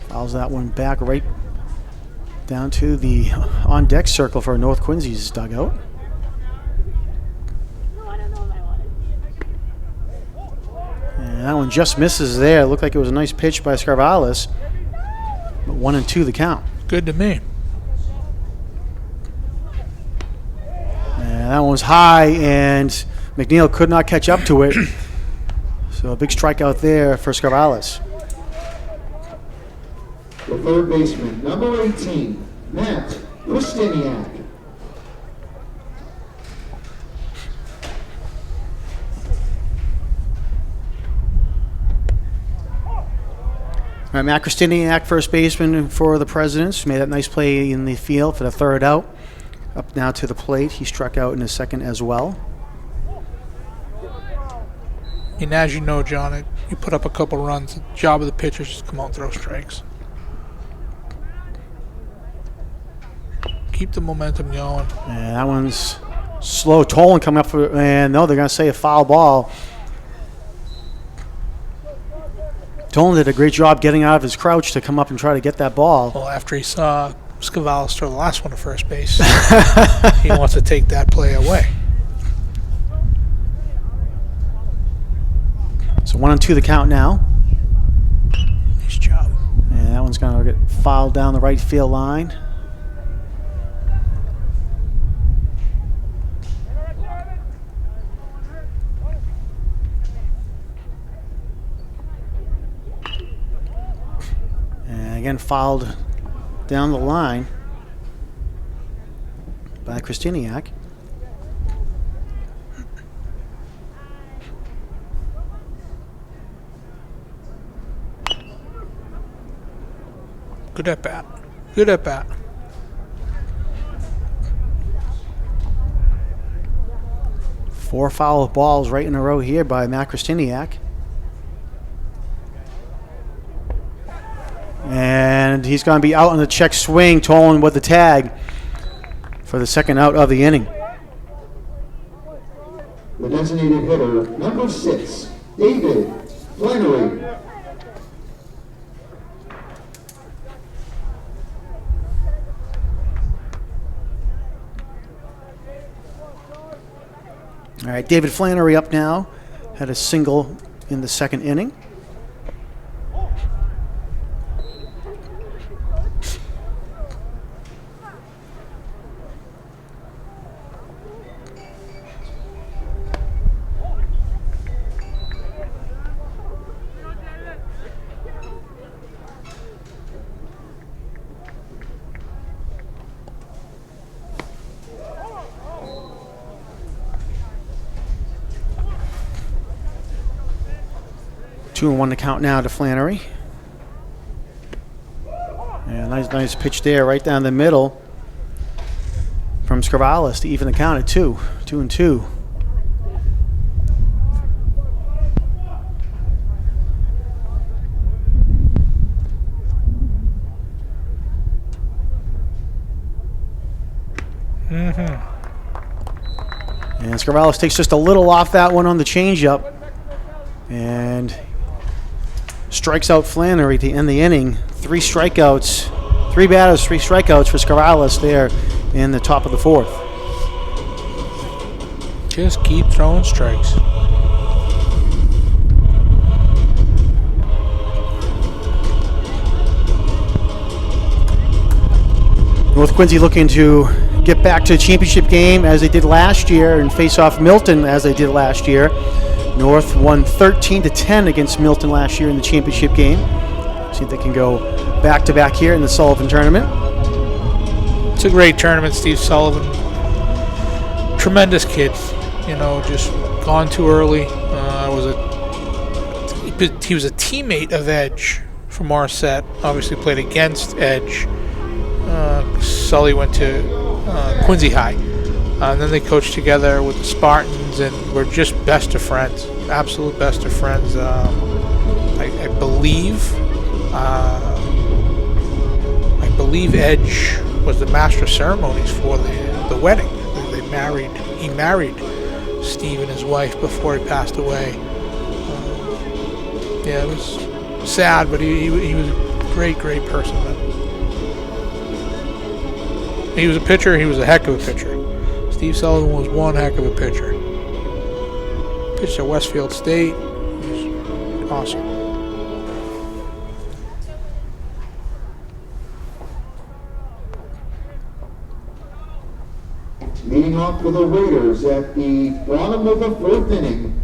Fouls that one back right down to the on-deck circle for North Quincy's dugout. And that one just misses there. Looked like it was a nice pitch by Scarvalis. But 1-2 the count. Good to me. And that one was high, and McNeil could not catch up to it. So a big strikeout there for Scarvalis. The third baseman, number 18, Matt Kristiniak. All right, Matt Kristiniak, first baseman for the Presidents, made that nice play in the field for the 3rd out. Up now to the plate. He struck out in the 2nd as well. And as you know, John, you put up a couple runs. The job of the pitcher is just to come out and throw strikes. Keep the momentum going. And that one's slow. Tolan coming up for, and no, they're going to say a foul ball. Tolan did a great job getting out of his crouch to come up and try to get that ball. Well, after he saw Scarvalis throw the last one to first base, he wants to take that play away. So 1-2 the count now. Nice job. And that one's going to get fouled down the right field line. And again, fouled down the line by Kristiniak. Good at bat. Good at bat. Four foul balls right in a row here by Matt Kristiniak. And he's going to be out on the check swing, Tolan with the tag for the 2nd out of the inning. The designated hitter, number 6, David Flannery. All right, David Flannery up now. Had a single in the second inning. Two and one to count now to Flannery. Yeah, nice pitch there, right down the middle from Scrivalis to even the count at 2-2. And Scrivalis takes just a little off that one on the changeup, and strikes out Flannery to end the inning. 3 strikeouts, 3 batters, 3 strikeouts for Scrivalis there in the top of the 4th. Just keep throwing strikes. North Quincy looking to get back to the championship game as they did last year and face off Milton as they did last year. North won 13-10 against Milton last year in the championship game. See if they can go back-to-back here in the Sullivan tournament. It's a great tournament, Steve Sullivan. Tremendous kid. You know, just gone too early. He was a teammate of Edge from Marset. Obviously played against Edge. Sully went to Quincy High. And then they coached together with the Spartans and were just best of friends. Absolute best of friends. I believe Edge was the master of ceremonies for the wedding. He married Steve and his wife before he passed away. Yeah, it was sad, but he was a great person. He was a pitcher. He was a heck of a pitcher. Steve Sullivan was one heck of a pitcher. Pitched at Westfield State. He was awesome. Leading off for the Raiders at the bottom of the 4th inning,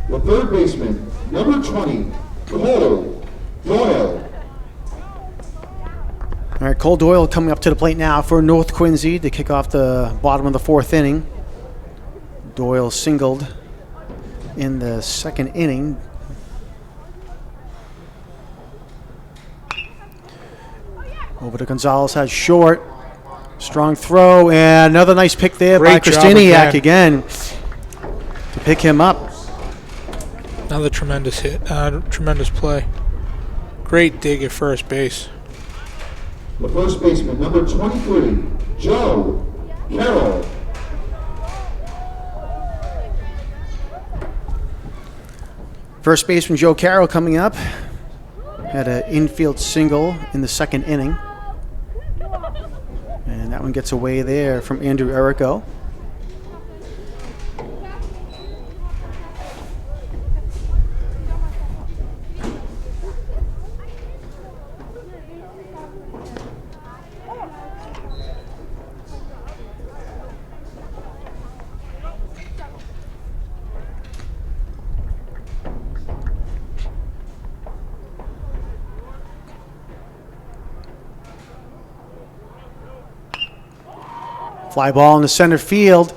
the third baseman, number 20, Cole Doyle. All right, Cole Doyle coming up to the plate now for North Quincy to kick off the bottom of the 4th inning. Doyle singled in the second inning. Over to Gonzalez, has short. Strong throw, and another nice pick there by Great job Christiniak again to pick him up. Another tremendous hit. Tremendous play. Great dig at first base. The first baseman, number 23, Joe Carroll. First baseman Joe Carroll coming up. Had an infield single in the second inning. And that one gets away there from Andrew Errico. Fly ball in the center field.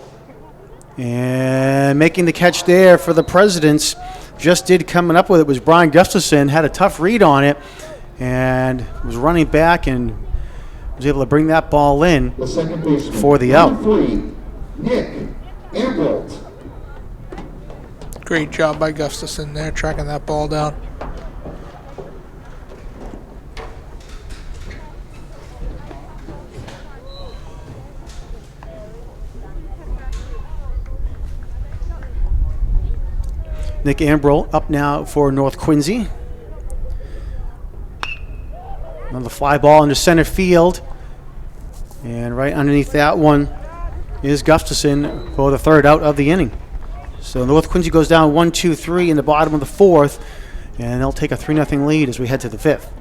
And making the catch there for the Presidents. Just did coming up with it was Brian Gustafson. Had a tough read on it. And was running back and was able to bring that ball in The second baseman, for the out. number 3, Nick Ambolt. Great job by Gustafson there, tracking that ball down. Nick Ambrose up now for North Quincy. Another fly ball into center field. And right underneath that one is Gustafson for the third out of the inning. So North Quincy goes down 1-2-3 in the bottom of the fourth, and they'll take a 3-0 lead as we head to the fifth.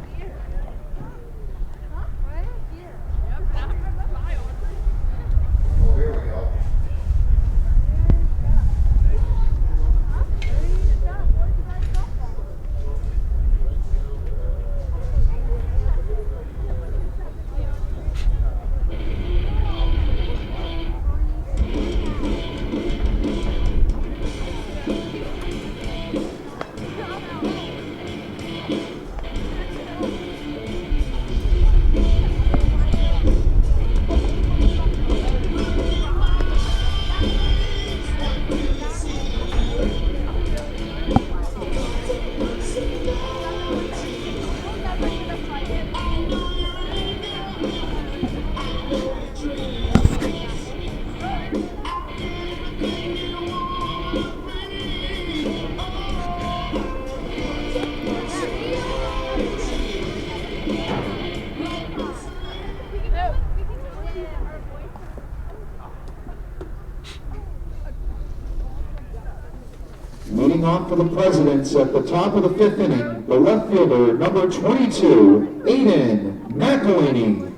Leading off for the Presidents at the top of the fifth inning, the left fielder, number 22, Aiden McElhaney.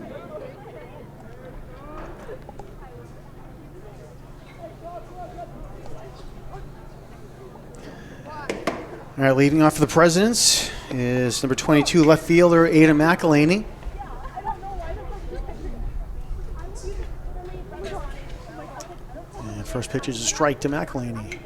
All right, leading off for the Presidents is number 22 left fielder Aiden McElhaney. And first pitch is a strike to McElhaney.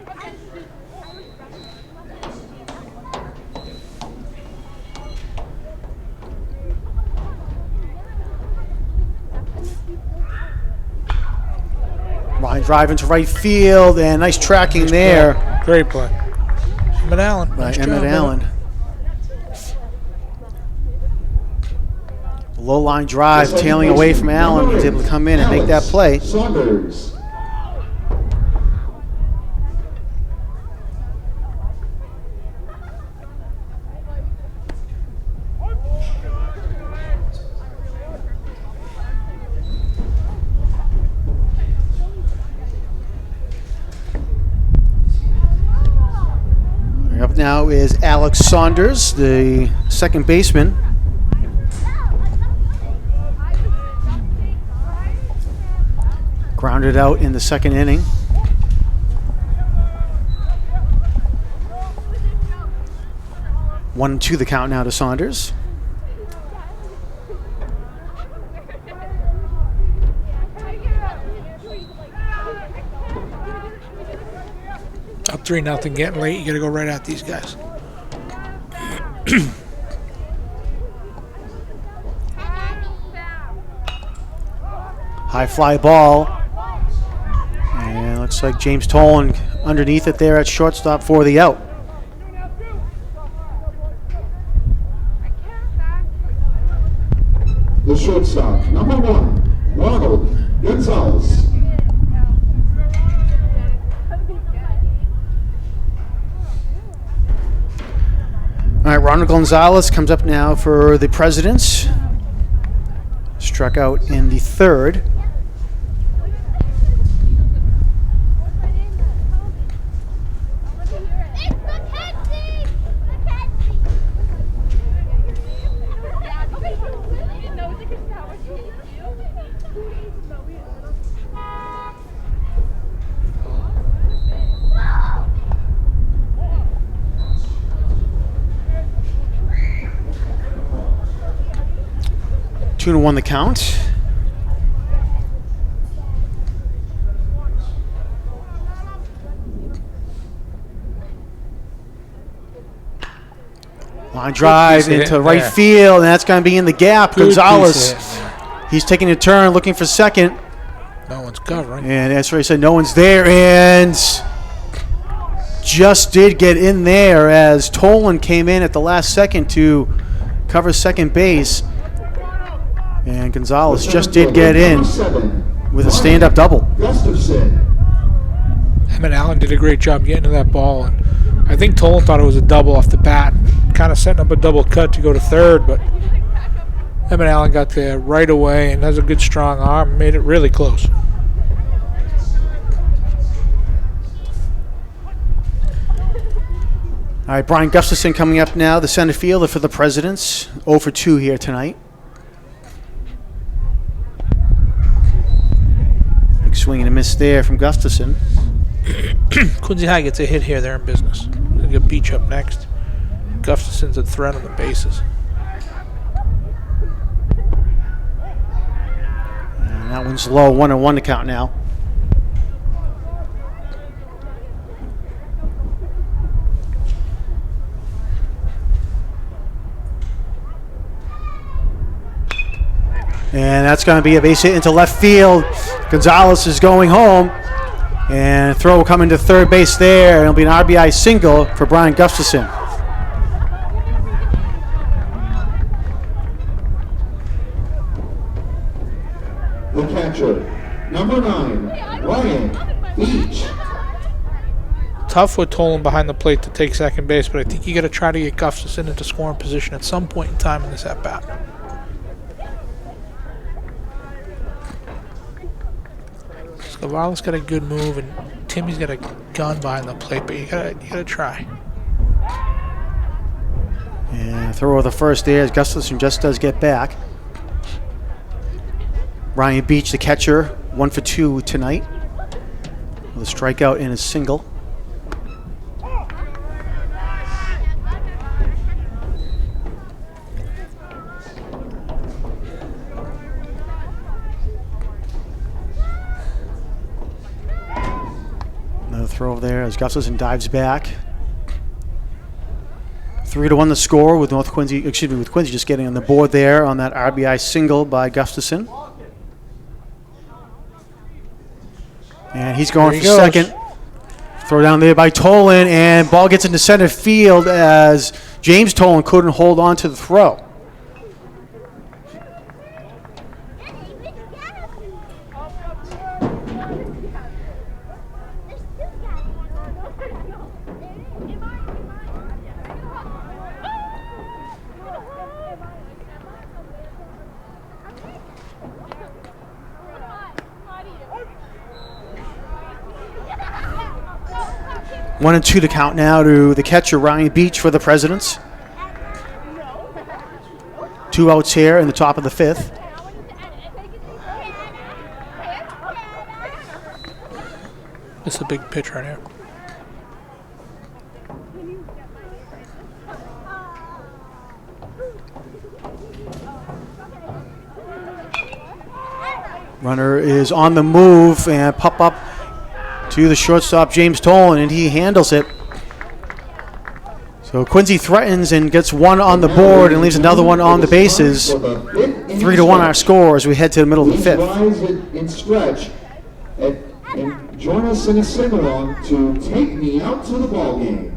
Line drive into right field, and nice tracking there. Great play. Emmett Allen. By Nice Emmett job, Allen. Low line drive, tailing away from Allen. He was able to come in and make that play. Saunders. Up now is Alex Saunders, the second baseman. Grounded out in the second inning. One and two the count now to Saunders. Up 3-0, getting late. You got to go right at these guys. High fly ball. And looks like James Tolan underneath it there at shortstop for the out. The shortstop, number 1, Ronald Gonzalez. All right, Ronald Gonzalez comes up now for the Presidents. Struck out in the third. Two to one the count. Line drive piece of into hit right there. field, and that's going to be in the gap. Good Gonzalez, piece of hit. he's taking a turn, looking for second, No one's covering. and that's where he said no one's there, and just did get in there as Tolan came in at the last second to cover second base, and Gonzalez just did get in with a stand-up double. Gustafson. Emmett Allen did a great job getting to that ball, and I think Tolan thought it was a double off the bat, kind of setting up a double cut to go to third, but Emmett Allen got there right away and has a good strong arm, made it really close. All right, Brian Gustafson coming up now, the center fielder for the Presidents. 0 for 2 here tonight. Big swing and a miss there from Gustafson. Quincy High gets a hit here, they're in business. They get Beach up next. Gustafson's a threat on the bases. And that one's low, 1-1 to count now. And that's going to be a base hit into left field. Gonzalez is going home. And a throw coming to third base there. It'll be an RBI single for Brian Gustafson. The catcher, number 9, Ryan Beach. Tough with Tolan behind the plate to take second base, but I think you got to try to get Gustafson into scoring position at some point in time in this at bat. Scavala's got a good move, and Timmy's got a gun behind the plate, but you gotta try. And throw over the first there as Gustafson just does get back. Ryan Beach, the catcher, 1 for 2 tonight with a strikeout and a single. Another throw over there as Gustafson dives back. 3-1 the score with with Quincy just getting on the board there on that RBI single by Gustafson. And he's going There for he goes. second. Throw down there by Tolan, and ball gets into center field as James Tolan couldn't hold on to the throw. One and two to count now to the catcher, Ryan Beach, for the Presidents. 2 outs here in the top of the 5th. This is a big pitch right here. Runner is on the move and pop up to the shortstop, James Tolan, and he handles it. So Quincy threatens and gets one on the board and leaves another one on the bases. 3-1 our score as we head to the middle of the 5th. Rise and stretch and join us in a sing-along to Take Me Out to the Ball Game.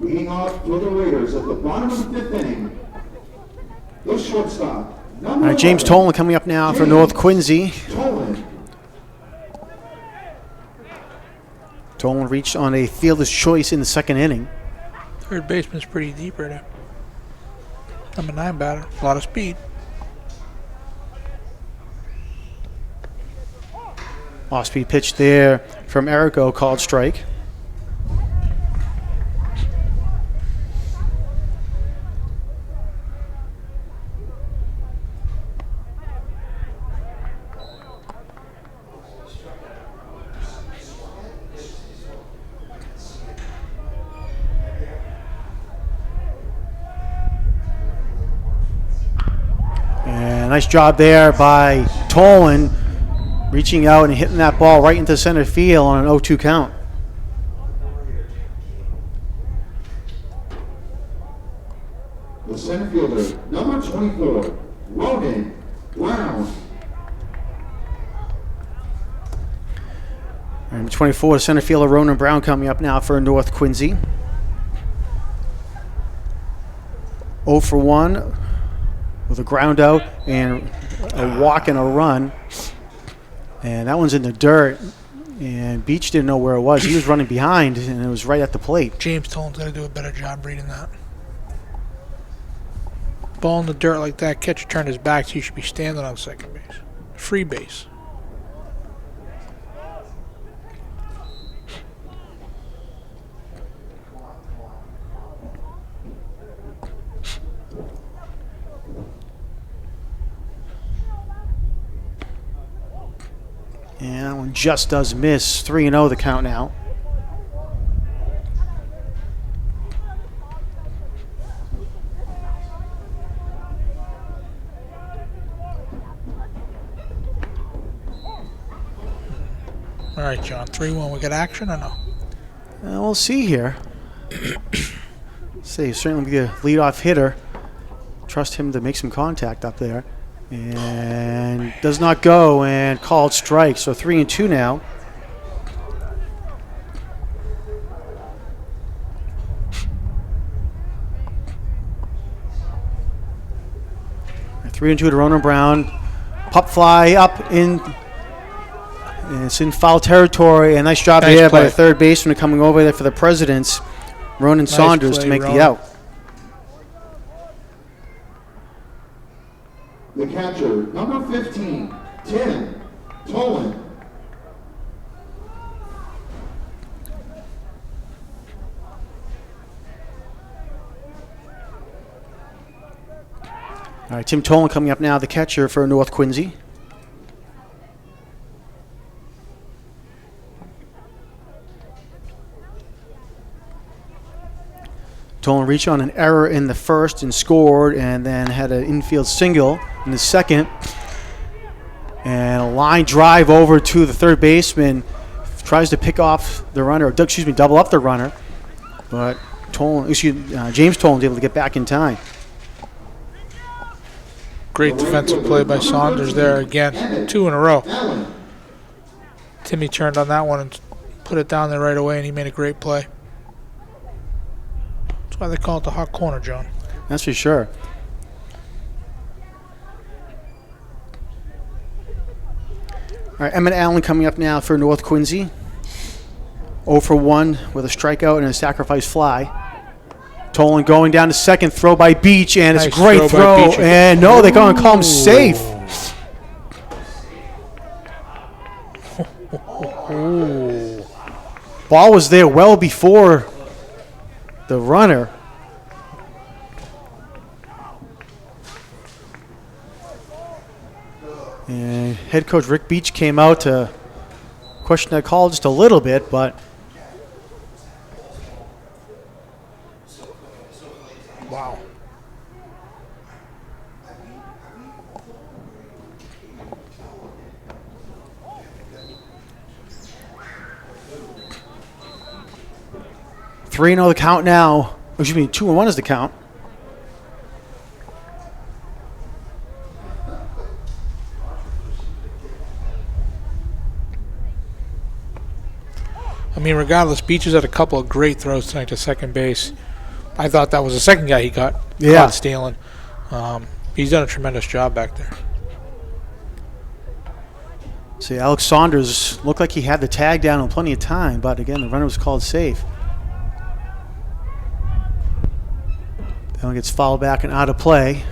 Leading off for the Raiders at the bottom of the 5th inning, the shortstop, All number right, James 11, Tolan coming up now for North Quincy. Tolan. Tolan reached on a fielder's choice in the 2nd inning. Third baseman's pretty deep right there. Number 9 batter. A lot of speed. Off-speed pitch there from Erico, called strike. And nice job there by Tolan, reaching out and hitting that ball right into center field on an 0-2 count. The center fielder, number 24, Logan Brown. Number 24, center fielder Ronan Brown coming up now for North Quincy. 0 for 1 with a ground out and a walk and a run. And that one's in the dirt. And Beach didn't know where it was. He was running behind, and it was right at the plate. James Tolan's got to do a better job reading that. Ball in the dirt like that, catcher turned his back, so you should be standing on second base. Free base. And that one just does miss. 3-0 the count now. All right, John. 3-1. We got action or no? We'll see here. See, certainly be a leadoff hitter. Trust him to make some contact up there. And does not go, and called strike. So 3-2 now. And 3-2 to Ronan Brown. Pop fly up in. And it's in foul territory. And nice job Nice there by play. the third baseman coming over there for the Presidents, Ronan Saunders, play, to make Ronan. the out. The catcher, number 15, Tim Tolan. All right, Tim Tolan coming up now, the catcher for North Quincy. Tolan reached on an error in the first and scored, and then had an infield single in the second. And a line drive over to the third baseman. Tries to pick off the runner, or double up the runner. But James Tolan's able to get back in time. Great defensive play by Saunders there again. 2 in a row. Allen. Timmy turned on that one and put it down there right away, and he made a great play. That's why they call it the hot corner, John. That's for sure. All right, Emmett Allen coming up now for North Quincy. 0 for 1 with a strikeout and a sacrifice fly. Tolan going down to second, throw by Beach, and it's a Nice great throw by throw. Beach. And no, they're going to call him safe. Ball was there well before the runner. And head coach Rick Beach came out to question that call just a little bit, but Wow. three the count now. Excuse me, 2-1 is the count. I mean, regardless, Beach has had a couple of great throws tonight to second base. I thought that was the second guy he got Yeah. caught stealing. He's done a tremendous job back there. See, Alex Saunders looked like he had the tag down in plenty of time, but again, the runner was called safe. Then gets fouled back and out of play.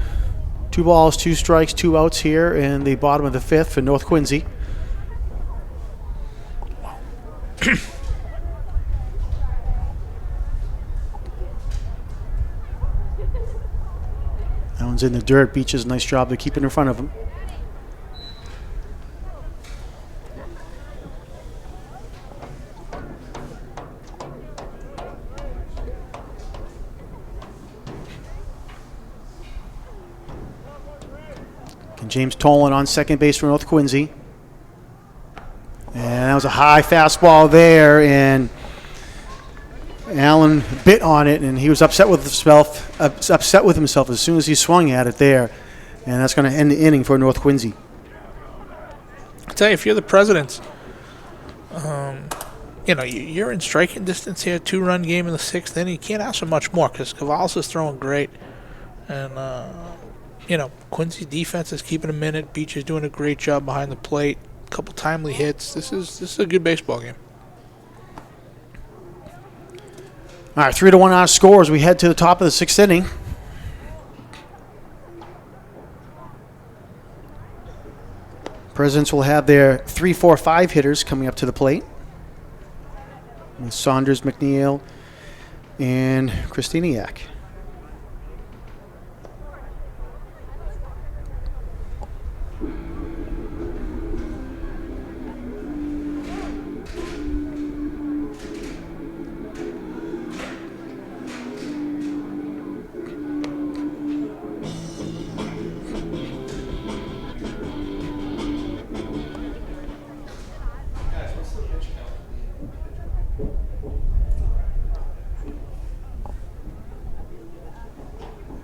2 balls, 2 strikes, 2 outs here in the bottom of the 5th for North Quincy. That one's in the dirt. Beaches, nice job to keep it in front of him. And James Tolan on second base for North Quincy. And that was a high fastball there, and Allen bit on it, and he was upset with himself as soon as he swung at it there. And that's going to end the inning for North Quincy. I tell you, if you're the Presidents, you're in striking distance here. 2-run game in the 6th inning. You can't ask for much more because Cavales is throwing great, and Quincy's defense is keeping him in it. Beach is doing a great job behind the plate. A couple timely hits. This is a good baseball game. All right, 3-1 our scores. We head to the top of the 6th inning. Presidents will have their 3, 4, 5 hitters coming up to the plate. With Saunders, McNeil, and Christiniak.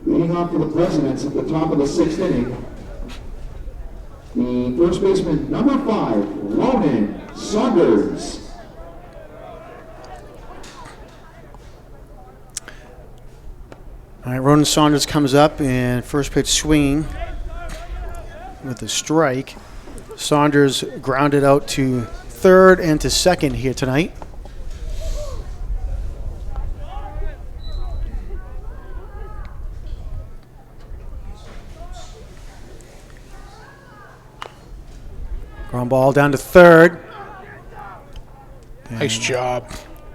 Leading off for the Presidents at the top of the 6th inning, the first baseman, number 5, Ronan Saunders. All right, Ronan Saunders comes up and first pitch swinging with a strike. Saunders grounded out to third and to second here tonight. Ground ball down to third. Nice job.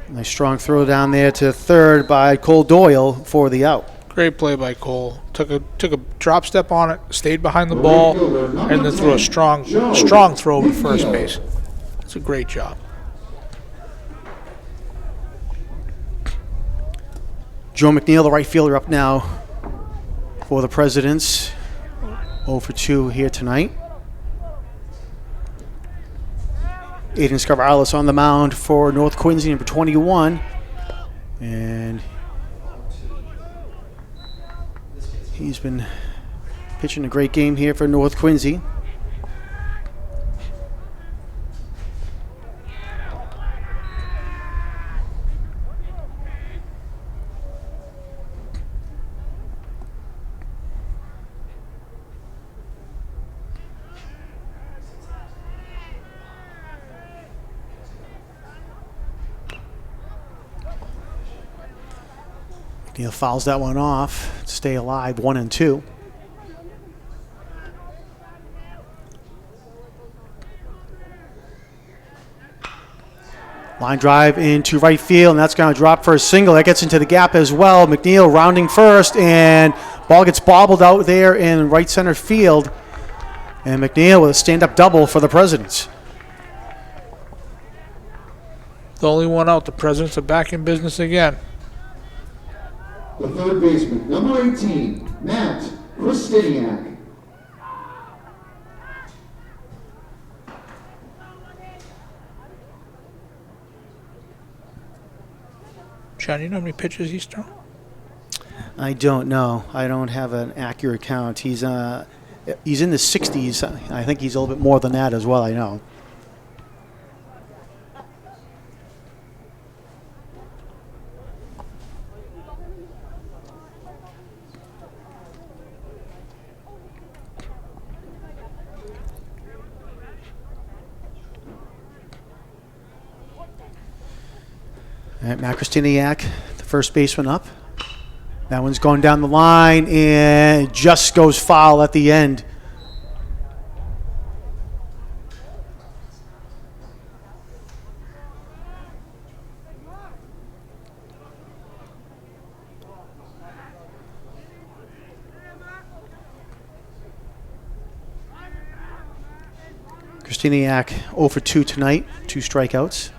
Nice strong throw down there to third by Cole Doyle for the out. Great play by Cole. Took a drop step on it, stayed behind the ball, and then threw a strong throw over to first base. It's a great job. Joe McNeil, the right fielder, up now for the Presidents. 0 for 2 here tonight. Aiden Scarvalis on the mound for North Quincy, number 21. And he's been pitching a great game here for North Quincy. McNeil fouls that one off to stay alive, 1-2. Line drive into right field, and that's going to drop for a single. That gets into the gap as well. McNeil rounding first, and ball gets bobbled out there in right center field. And McNeil with a stand-up double for the Presidents. The only one out. The Presidents are back in business again. The third baseman, number 18, Matt Christiniak. John, you know how many pitches he's thrown? I don't know. I don't have an accurate count. He's in the 60s. I think he's a little bit more than that as well, I know. And Matt Christiniak, the first baseman up. That one's going down the line and just goes foul at the end. Christiniak 0 for 2 tonight, 2 strikeouts.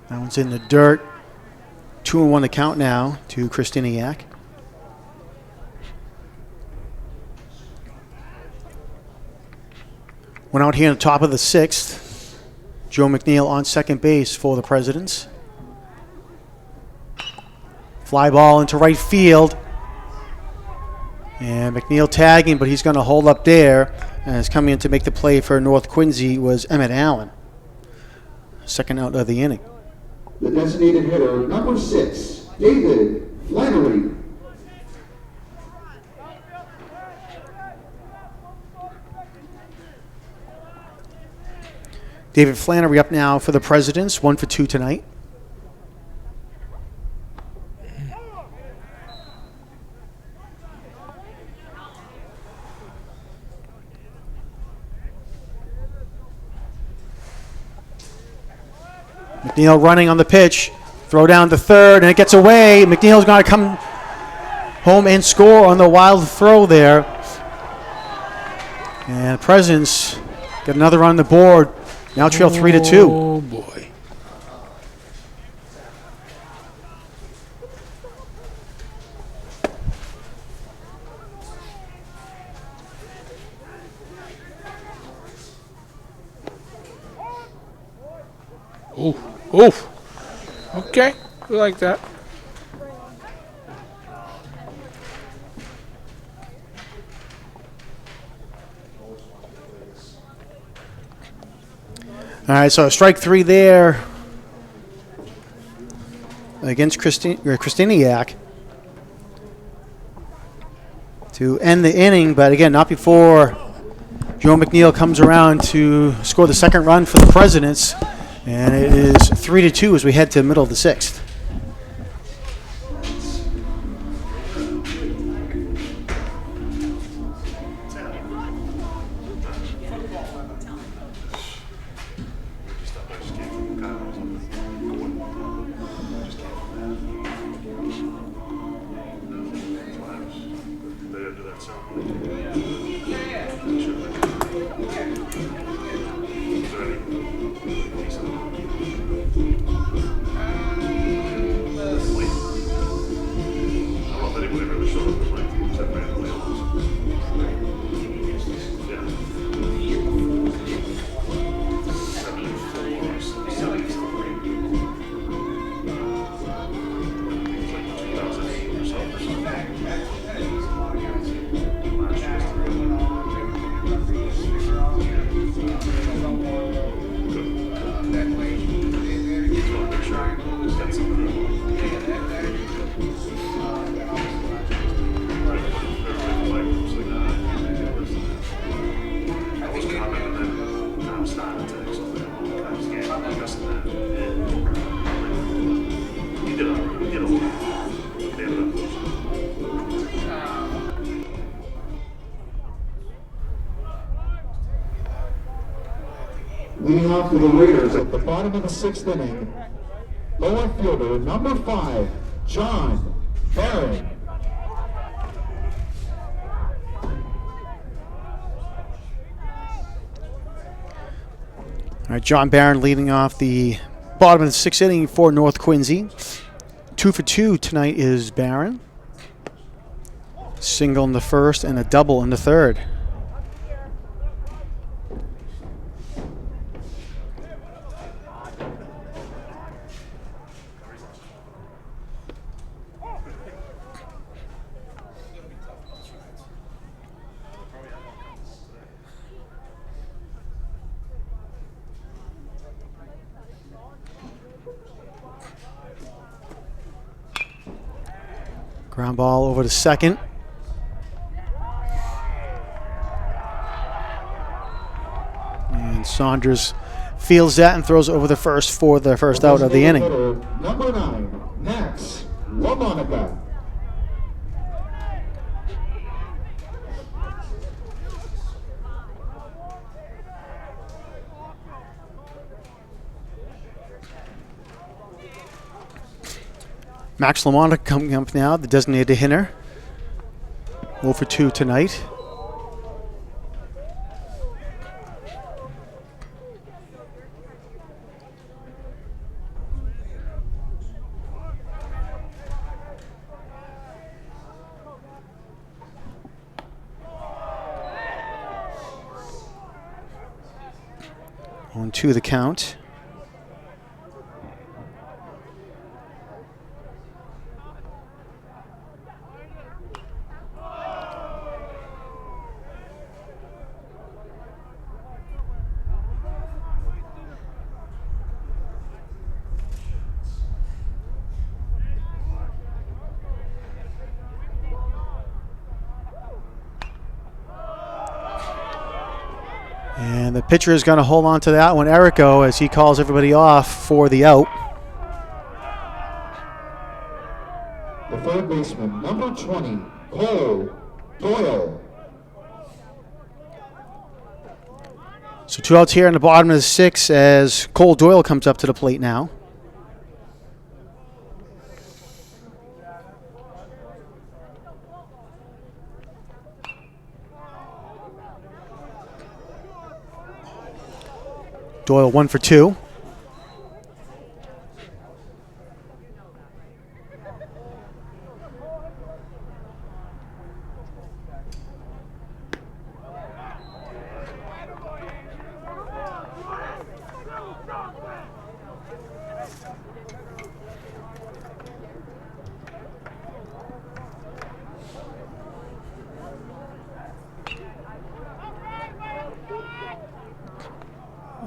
That one's in the dirt. 2-1 to count now to Christiniak. One out here on the top of the 6th. Joe McNeil on second base for the Presidents. Fly ball into right field. And McNeil tagging, but he's going to hold up there. And is coming in to make the play for North Quincy was Emmett Allen. Second out of the inning. The designated hitter, number 6, David Flannery. David Flannery up now for the Presidents, 1 for 2 tonight. McNeil running on the pitch, throw down to third, and it gets away. McNeil's going to come home and score on the wild throw there. And the Presidents get another run on the board. Now trail 3-2. Oh, boy. Oof. Oof. Okay. We like that. All right, so strike 3 there against Christiniak to end the inning, but again, not before Joe McNeil comes around to score the second run for the Presidents, and it is 3-2 as we head to the middle of the 6th. Leading off for the Raiders at the bottom of the 6th inning, lower fielder, number 5, John Barron. All right, John Barron leading off the bottom of the 6th inning for North Quincy. 2 for 2 tonight is Barron. Single in the first and a double in the third. Ground ball over to second. And Saunders fields that and throws over the first for the first out of the inning. Number 9, Max LaMonica. Max LaMonica coming up now, the designated hitter. 0 for 2 tonight. On 2 the count. And the pitcher is going to hold on to that one, Erico, as he calls everybody off for the out. The third baseman, number 20, Cole Doyle. So 2 outs here in the bottom of the 6th as Cole Doyle comes up to the plate now. Doyle 1 for 2.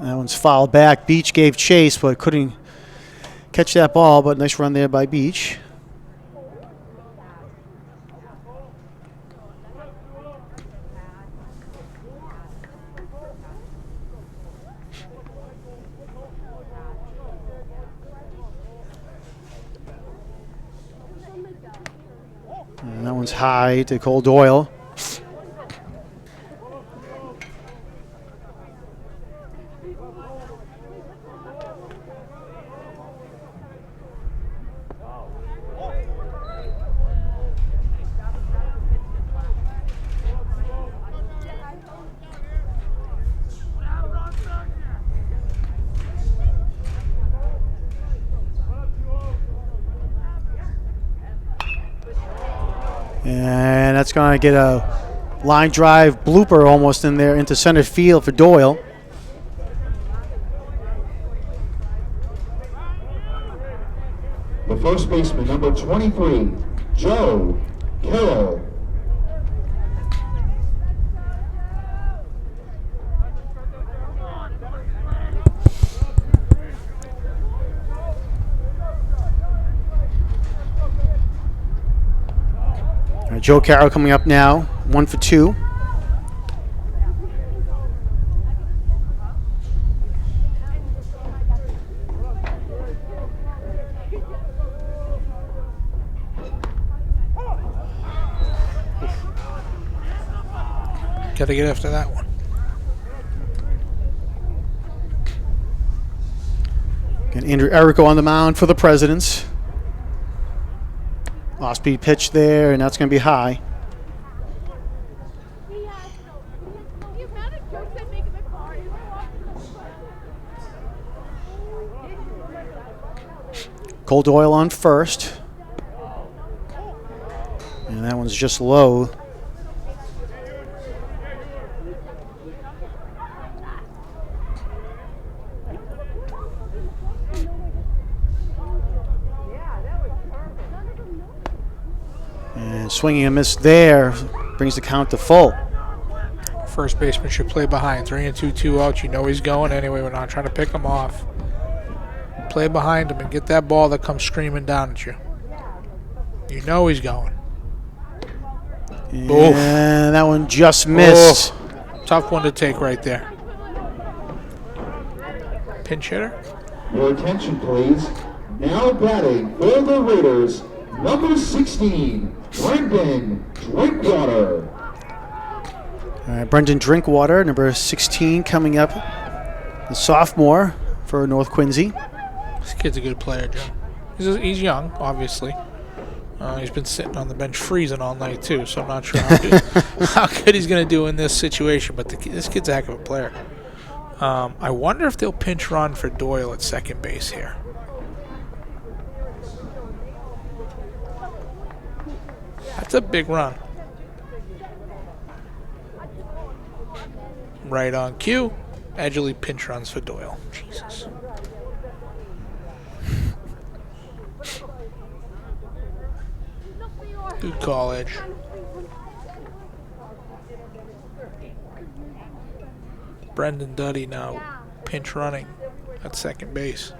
That one's fouled back. Beach gave chase, but couldn't catch that ball. But nice run there by Beach. And that one's high to Cole Doyle. And that's going to get a line drive blooper almost in there into center field for Doyle. The first baseman, number 23, Joe Carroll. Joe Carroll coming up now, 1 for 2. Got to get after that one. And Andrew Erico on the mound for the Presidents. Off-speed pitch there, and that's going to be high. Cole Doyle on first. And that one's just low. And swinging a miss there brings the count to full. First baseman should play behind. 3 and 2, 2 outs. You know he's going anyway. We're not trying to pick him off. Play behind him and get that ball that comes screaming down at you. You know he's going. And that one just missed. Tough one to take right there. Pinch hitter. Your attention, please. Now batting for the Raiders, number 16, Brendan Drinkwater. All right, Brendan Drinkwater, number 16, coming up, the sophomore for North Quincy. This kid's a good player, Joe. He's young, obviously. He's been sitting on the bench freezing all night, too, so I'm not sure how good he's going to do in this situation, but this kid's a heck of a player. I wonder if they'll pinch run for Doyle at second base here. That's a big run. Right on cue. Edgerly pinch runs for Doyle. Jesus. Good call, Edge. Brendan Duddy now pinch running at second base.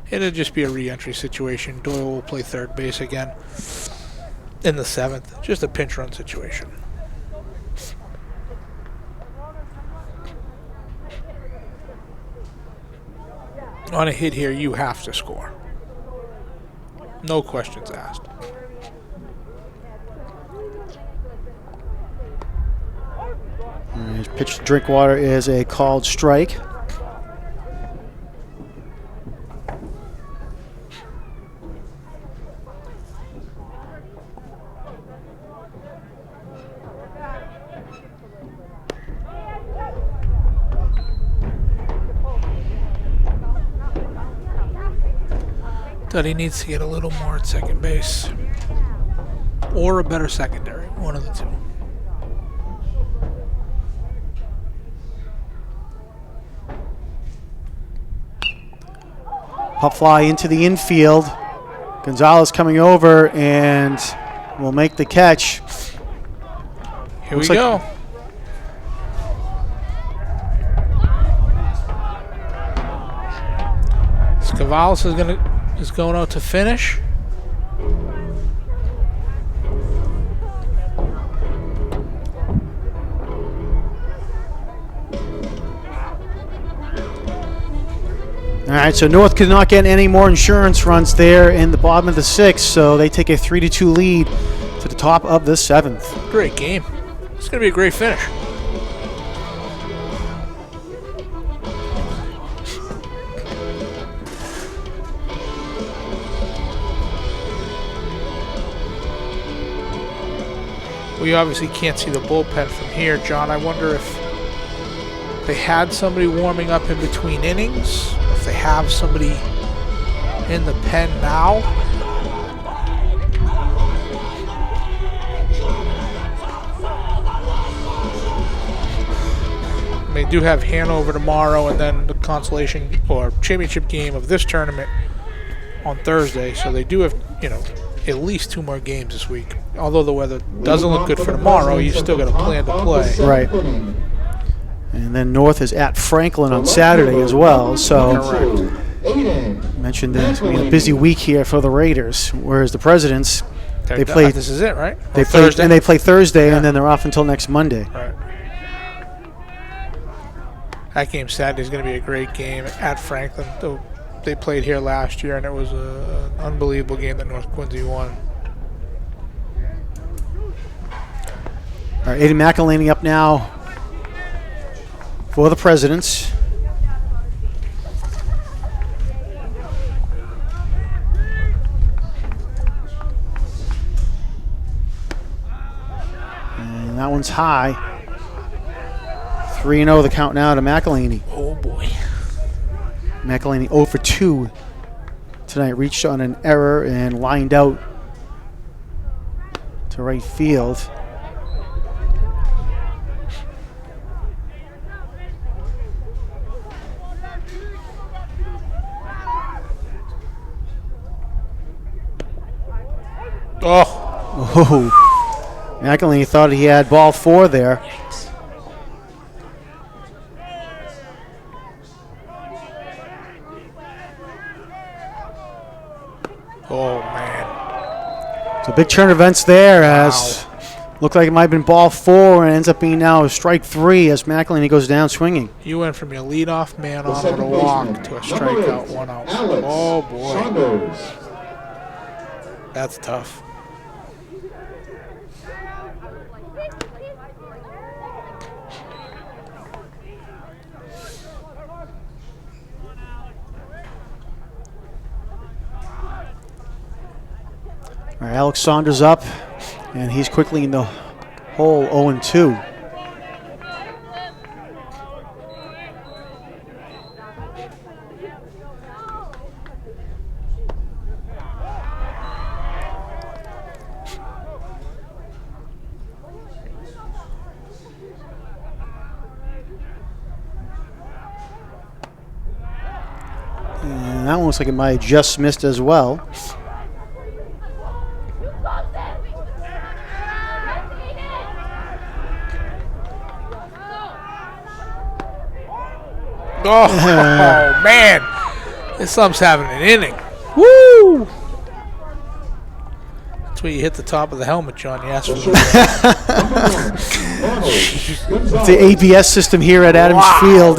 It'll just be a re-entry situation. Doyle will play third base again in the 7th. Just a pinch run situation. On a hit here, you have to score. No questions asked. His pitch to Drinkwater is a called strike. Duddy needs to get a little more at second base. Or a better secondary. One of the two. Pop fly into the infield. Gonzalez coming over and will make the catch. Here Looks we like- go. Scavalis is going out to finish. All right, so North could not get any more insurance runs there in the bottom of the 6th, so they take a 3-2 lead to the top of the 7th. Great game. It's going to be a great finish. We obviously can't see the bullpen from here, John. I wonder if they had somebody warming up in between innings, or if they have somebody in the pen now. They do have Hanover tomorrow, and then the consolation or championship game of this tournament on Thursday. So they do have, at least 2 more games this week. Although the weather doesn't look good for tomorrow, you still got a plan to play. Right. And then North is at Franklin on Saturday as well. So mentioned that it's going to be a busy week here for the Raiders, whereas the Presidents they play. This is it, right? They Or play Thursday? and they play Thursday, Yeah. and then they're off until next Monday. Right. That game Saturday is going to be a great game at Franklin. They played here last year, and it was an unbelievable game that North Quincy won. All right, Aiden McElhaney up now for the Presidents. And that one's high. 3-0 the count now to McElhaney. Oh, boy. McElhaney 0 for 2 tonight. Reached on an error and lined out to right field. Oh, McElhaney thought he had ball 4 there. Oh, man. So big turn events there as Looked like it might have been ball 4 and ends up being now strike 3 as McElhinney goes down swinging. You went from your leadoff man The on with a second walk baseman, to a number strikeout, 8, 1 out. Alex Oh, boy. Saunders. That's tough. All right, Alex Saunders up, and he's quickly in the hole 0-2. And that one looks like it might have just missed as well. Oh, man. This thumb's having an inning. Woo! That's where you hit the top of the helmet, John. You asked for It's the ABS system here at Adams Field.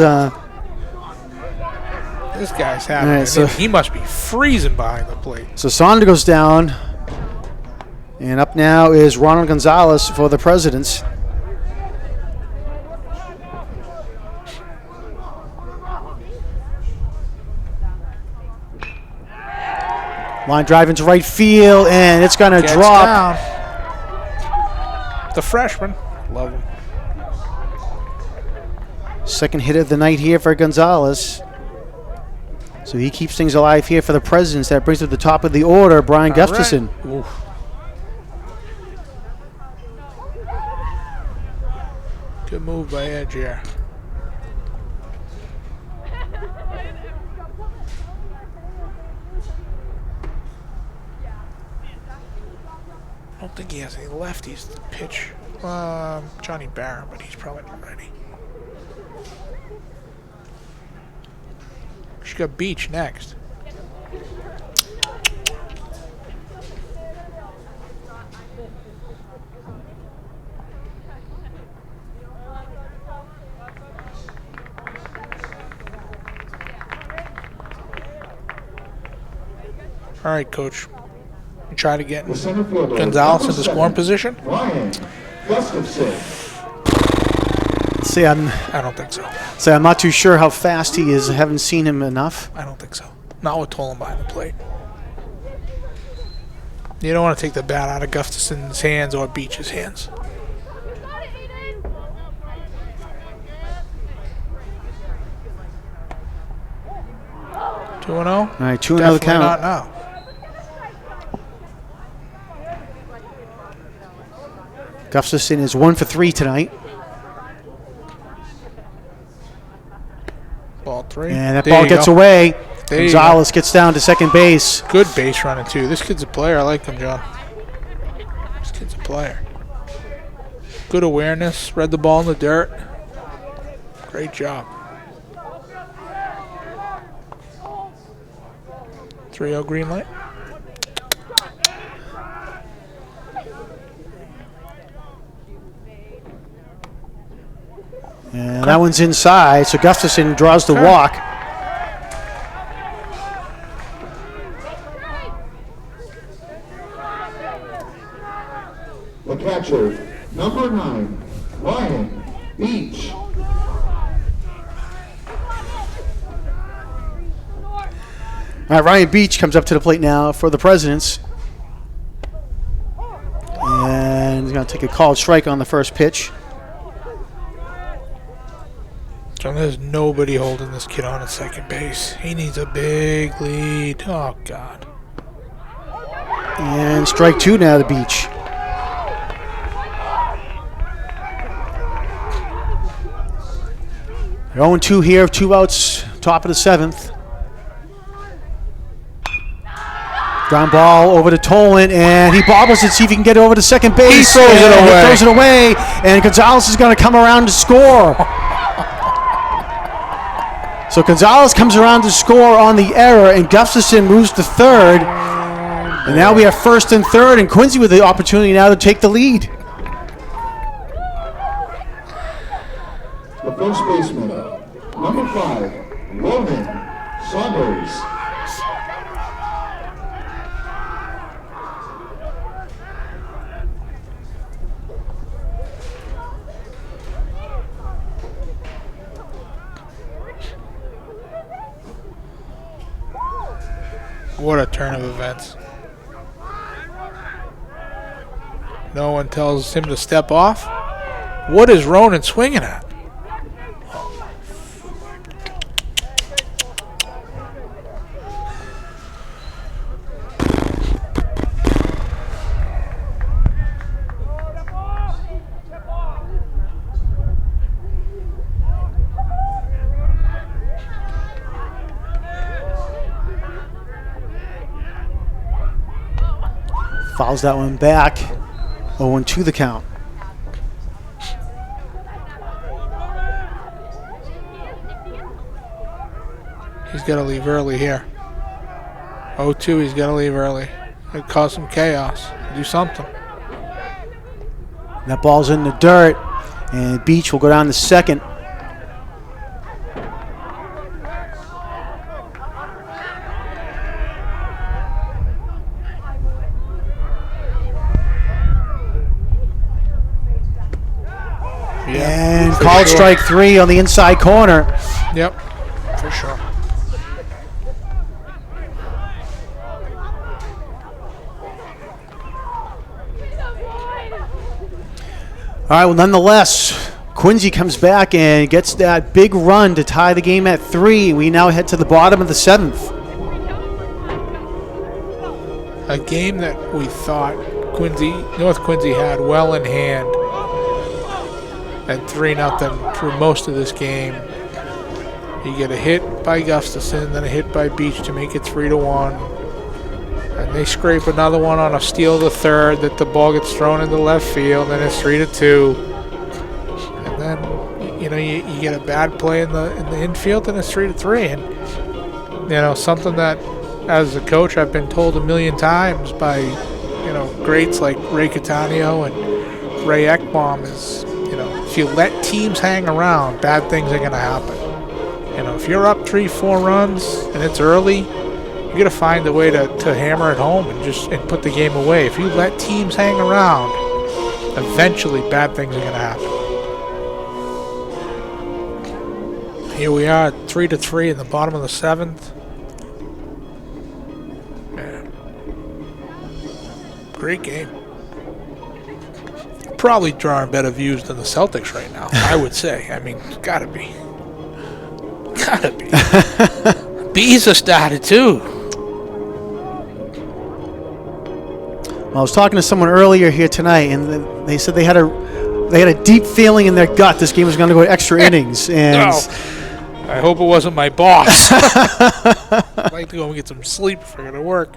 This guy's having All right, an so- inning. He must be freezing behind the plate. So Saunders goes down, and up now is Ronald Gonzalez for the Presidents. Line drive into right field, and it's going to Gets drop. down. The freshman. Love him. Second hit of the night here for Gonzalez. So he keeps things alive here for the Presidents. That brings to the top of the order, Brian All right. Gustafson. Oof. Good move by Edge here. I don't think he has any lefties to pitch. Johnny Barron, but he's probably not ready. She got Beach next. All right, Coach. You try to get The center fielder, Gonzalez number into 7, scoring position? Ryan Gustafson. See, I'm I don't think so. not too sure how fast he is. I haven't seen him enough. I don't think so. Not with Tolan behind the plate. You don't want to take the bat out of Gustafson's hands or Beach's hands. Two and zero. All right, 2-0 the count. Not now. Gustafson is 1 for 3 tonight. Ball 3. And that There ball you gets go. away. There you Gonzalez gets down to second base. Good base running too. This kid's a player. I like him, John. This kid's a player. Good awareness. Read the ball in the dirt. Great job. 3-0 green light. And that one's inside, so Gustafson draws the Okay. walk. The catcher, number 9, Ryan Beach. All right, Ryan Beach comes up to the plate now for the Presidents. And he's going to take a called strike on the first pitch. John, there's nobody holding this kid on at second base. He needs a big lead. Oh, God. And strike 2 now to Beach. They're 0-2 here, 2 outs, top of the 7th. Ground ball over to Tolan, and he bobbles it, see if he can get it over to second base. He throws it And away. He throws it away, and Gonzalez is going to come around to score. So Gonzalez comes around to score on the error, and Gustafson moves to third. And now we have first and third, and Quincy with the opportunity now to take the lead. the first baseman, number 5, Ronan Saunders. What a turn of events. No one tells him to step off. What is Ronan swinging at? Fouls that one back. 0-2 the count. He's got to leave early here. 0-2, he's got to leave early. It'd cause some chaos. Do something. That ball's in the dirt, and Beach will go down to second. And for called sure. strike 3 on the inside corner. Yep, for sure. All right, well, nonetheless, Quincy comes back and gets that big run to tie the game at 3. We now head to the bottom of the 7th. A game that we thought North Quincy had well in hand at 3-0 through most of this game. You get a hit by Gustafson, then a hit by Beach to make it 3-1. And they scrape another one on a steal of the third that the ball gets thrown into left field, and it's 3-2. And then you get a bad play in the infield, and it's 3-3. And something that, as a coach, I've been told a million times by greats like Ray Catania and Ray Ekbom is, if you let teams hang around, bad things are going to happen. If you're up 3-4 runs and it's early, you got to find a way to hammer it home and put the game away. If you let teams hang around, eventually bad things are going to happen. Here we are at 3-3 in the bottom of the 7th. Man. Great game. Probably drawing better views than the Celtics right now, I would say. I mean, gotta be. Gotta be. Bees started too. I was talking to someone earlier here tonight, and they said they had a deep feeling in their gut this game was going to go extra innings. And I hope it wasn't my boss. I'd like to go and get some sleep if I'm going to work.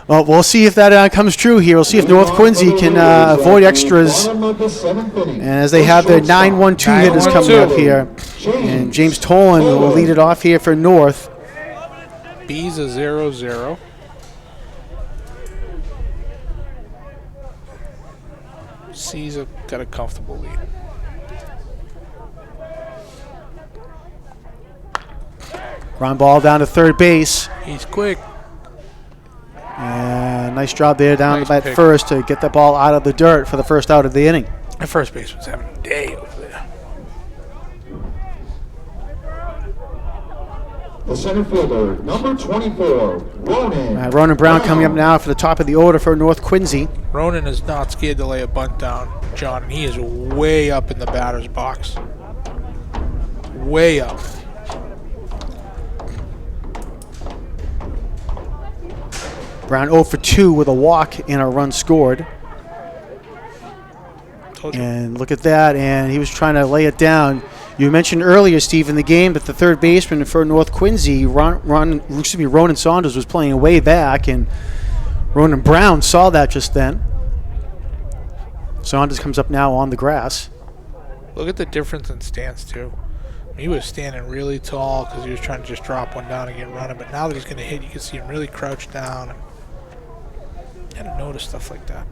Well, we'll see if that comes true here. We'll see if North Quincy can avoid extras. And as they have their 9-1-2 hitters coming up here. And James Tolan will lead it off here for North. Bees a 0-0. C's got a comfortable lead. Ground ball down to third base. He's quick. And nice job there down Nice at pick. first to get the ball out of the dirt for the first out of the inning. The first baseman's having a day over there. The center fielder, number 24, Ronan. Ronan Brown coming up now for the top of the order for North Quincy. Ronan is not scared to lay a bunt down, John, and he is way up in the batter's box. Way up. Brown 0 for 2 with a walk and a run scored. Told you. And look at that, and he was trying to lay it down. You mentioned earlier, Steve, in the game that the third baseman for North Quincy, Ronan Saunders, was playing way back, and Ronan Brown saw that just then. Saunders comes up now on the grass. Look at the difference in stance, too. He was standing really tall because he was trying to just drop one down and get running, but now that he's going to hit, you can see him really crouched down. You got to notice stuff like that.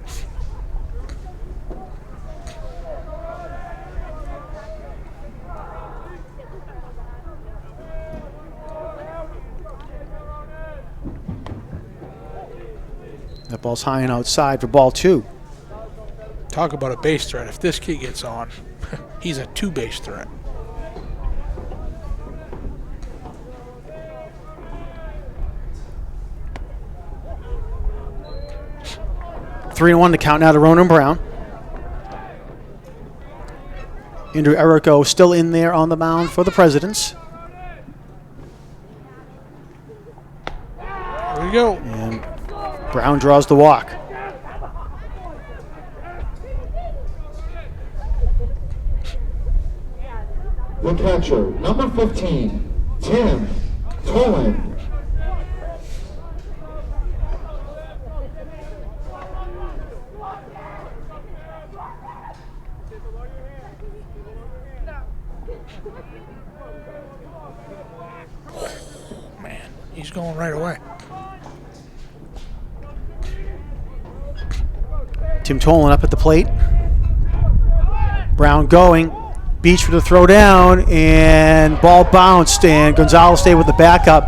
That ball's high and outside for ball 2. Talk about a base threat. If this kid gets on, he's a 2-base threat. Three and 1 to count now to Ronan Brown. Andrew Errico still in there on the mound for the Presidents. Here we go. And Brown draws the walk. The catcher, number 15, Tim Tolan. Man, he's going right away. Tim Tolan up at the plate. Brown going. Beach for the throw down, and ball bounced, and Gonzalez stayed with the backup.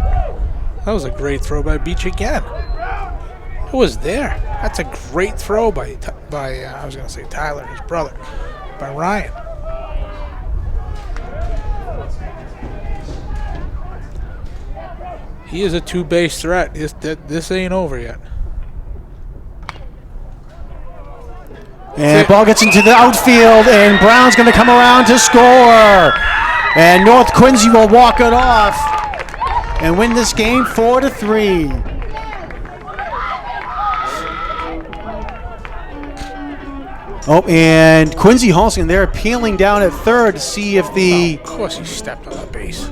That was a great throw by Beach again. Who was there? That's a great throw by I was going to say Tyler, his brother, by Ryan. He is a 2-base threat. This ain't over yet. And ball gets into the outfield, and Brown's going to come around to score. And North Quincy will walk it off and win this game 4-3. Oh, and Quincy Halston, they're peeling down at third to see if the... Of course he stepped on the base.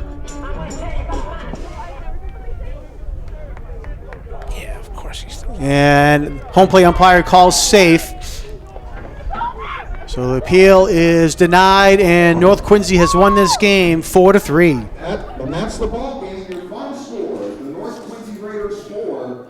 Yeah, of course he stepped. And home plate umpire calls safe. So the appeal is denied, and North Quincy has won this game 4-3. And that's the ball game. Your final score, the North Quincy Raiders 4,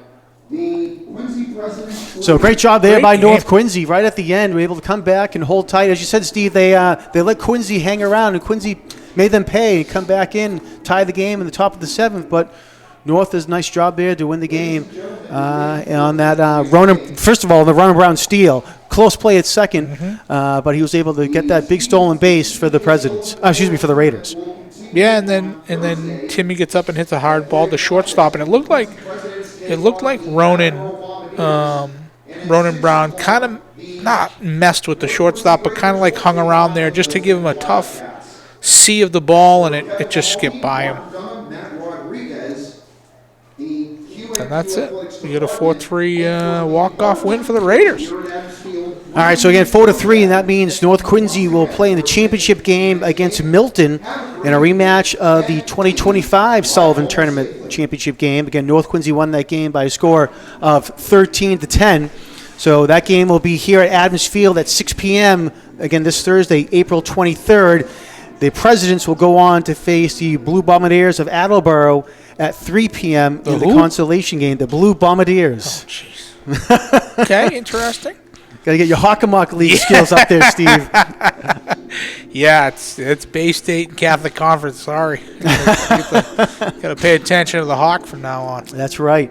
the Quincy Presidents 4. So great job there by Great game. North Quincy. Right at the end, we were able to come back and hold tight. As you said, Steve, they let Quincy hang around, and Quincy made them pay, come back in, tie the game in the top of the 7th. But North does a nice job there to win the game on that Ronan. First of all, the Ronan Brown steal. Close play at second, but he was able to get that big stolen base for the Presidents. For the Raiders. Yeah, and then Timmy gets up and hits a hard ball to shortstop, and it looked like Ronan Brown kind of not messed with the shortstop, but kind of like hung around there just to give him a tough see of the ball, and it just skipped by him. And that's it. We get a 4-3 walk-off win for the Raiders. All right, so again, 4-3, and that means North Quincy will play in the championship game against Milton in a rematch of the 2025 Sullivan Tournament championship game. Again, North Quincy won that game by a score of 13-10. So that game will be here at Adams Field at 6 p.m. again this Thursday, April 23rd. The Presidents will go on to face the Blue Bombardiers of Attleboro at 3 p.m. in the who? consolation game, the Blue Bombardiers. Oh, jeez. Okay, interesting. Got to get your Hockomock League skills up there, Steve. Yeah, it's Bay State and Catholic Conference. Sorry. Got to pay attention to the Hawk from now on. That's right.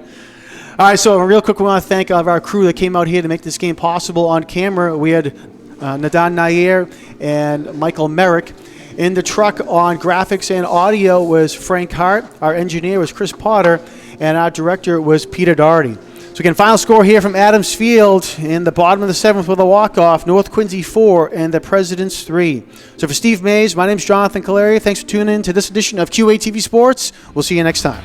All right, so real quick, we want to thank all of our crew that came out here to make this game possible on camera. We had Nadan Nair and Michael Merrick. In the truck on graphics and audio was Frank Hart. Our engineer was Chris Potter. And our director was Peter Doherty. So again, final score here from Adams Field in the bottom of the 7th with a walk-off. North Quincy 4 and the Presidents 3. So for Steve Mays, my name's Jonathan Calleri. Thanks for tuning in to this edition of QATV Sports. We'll see you next time.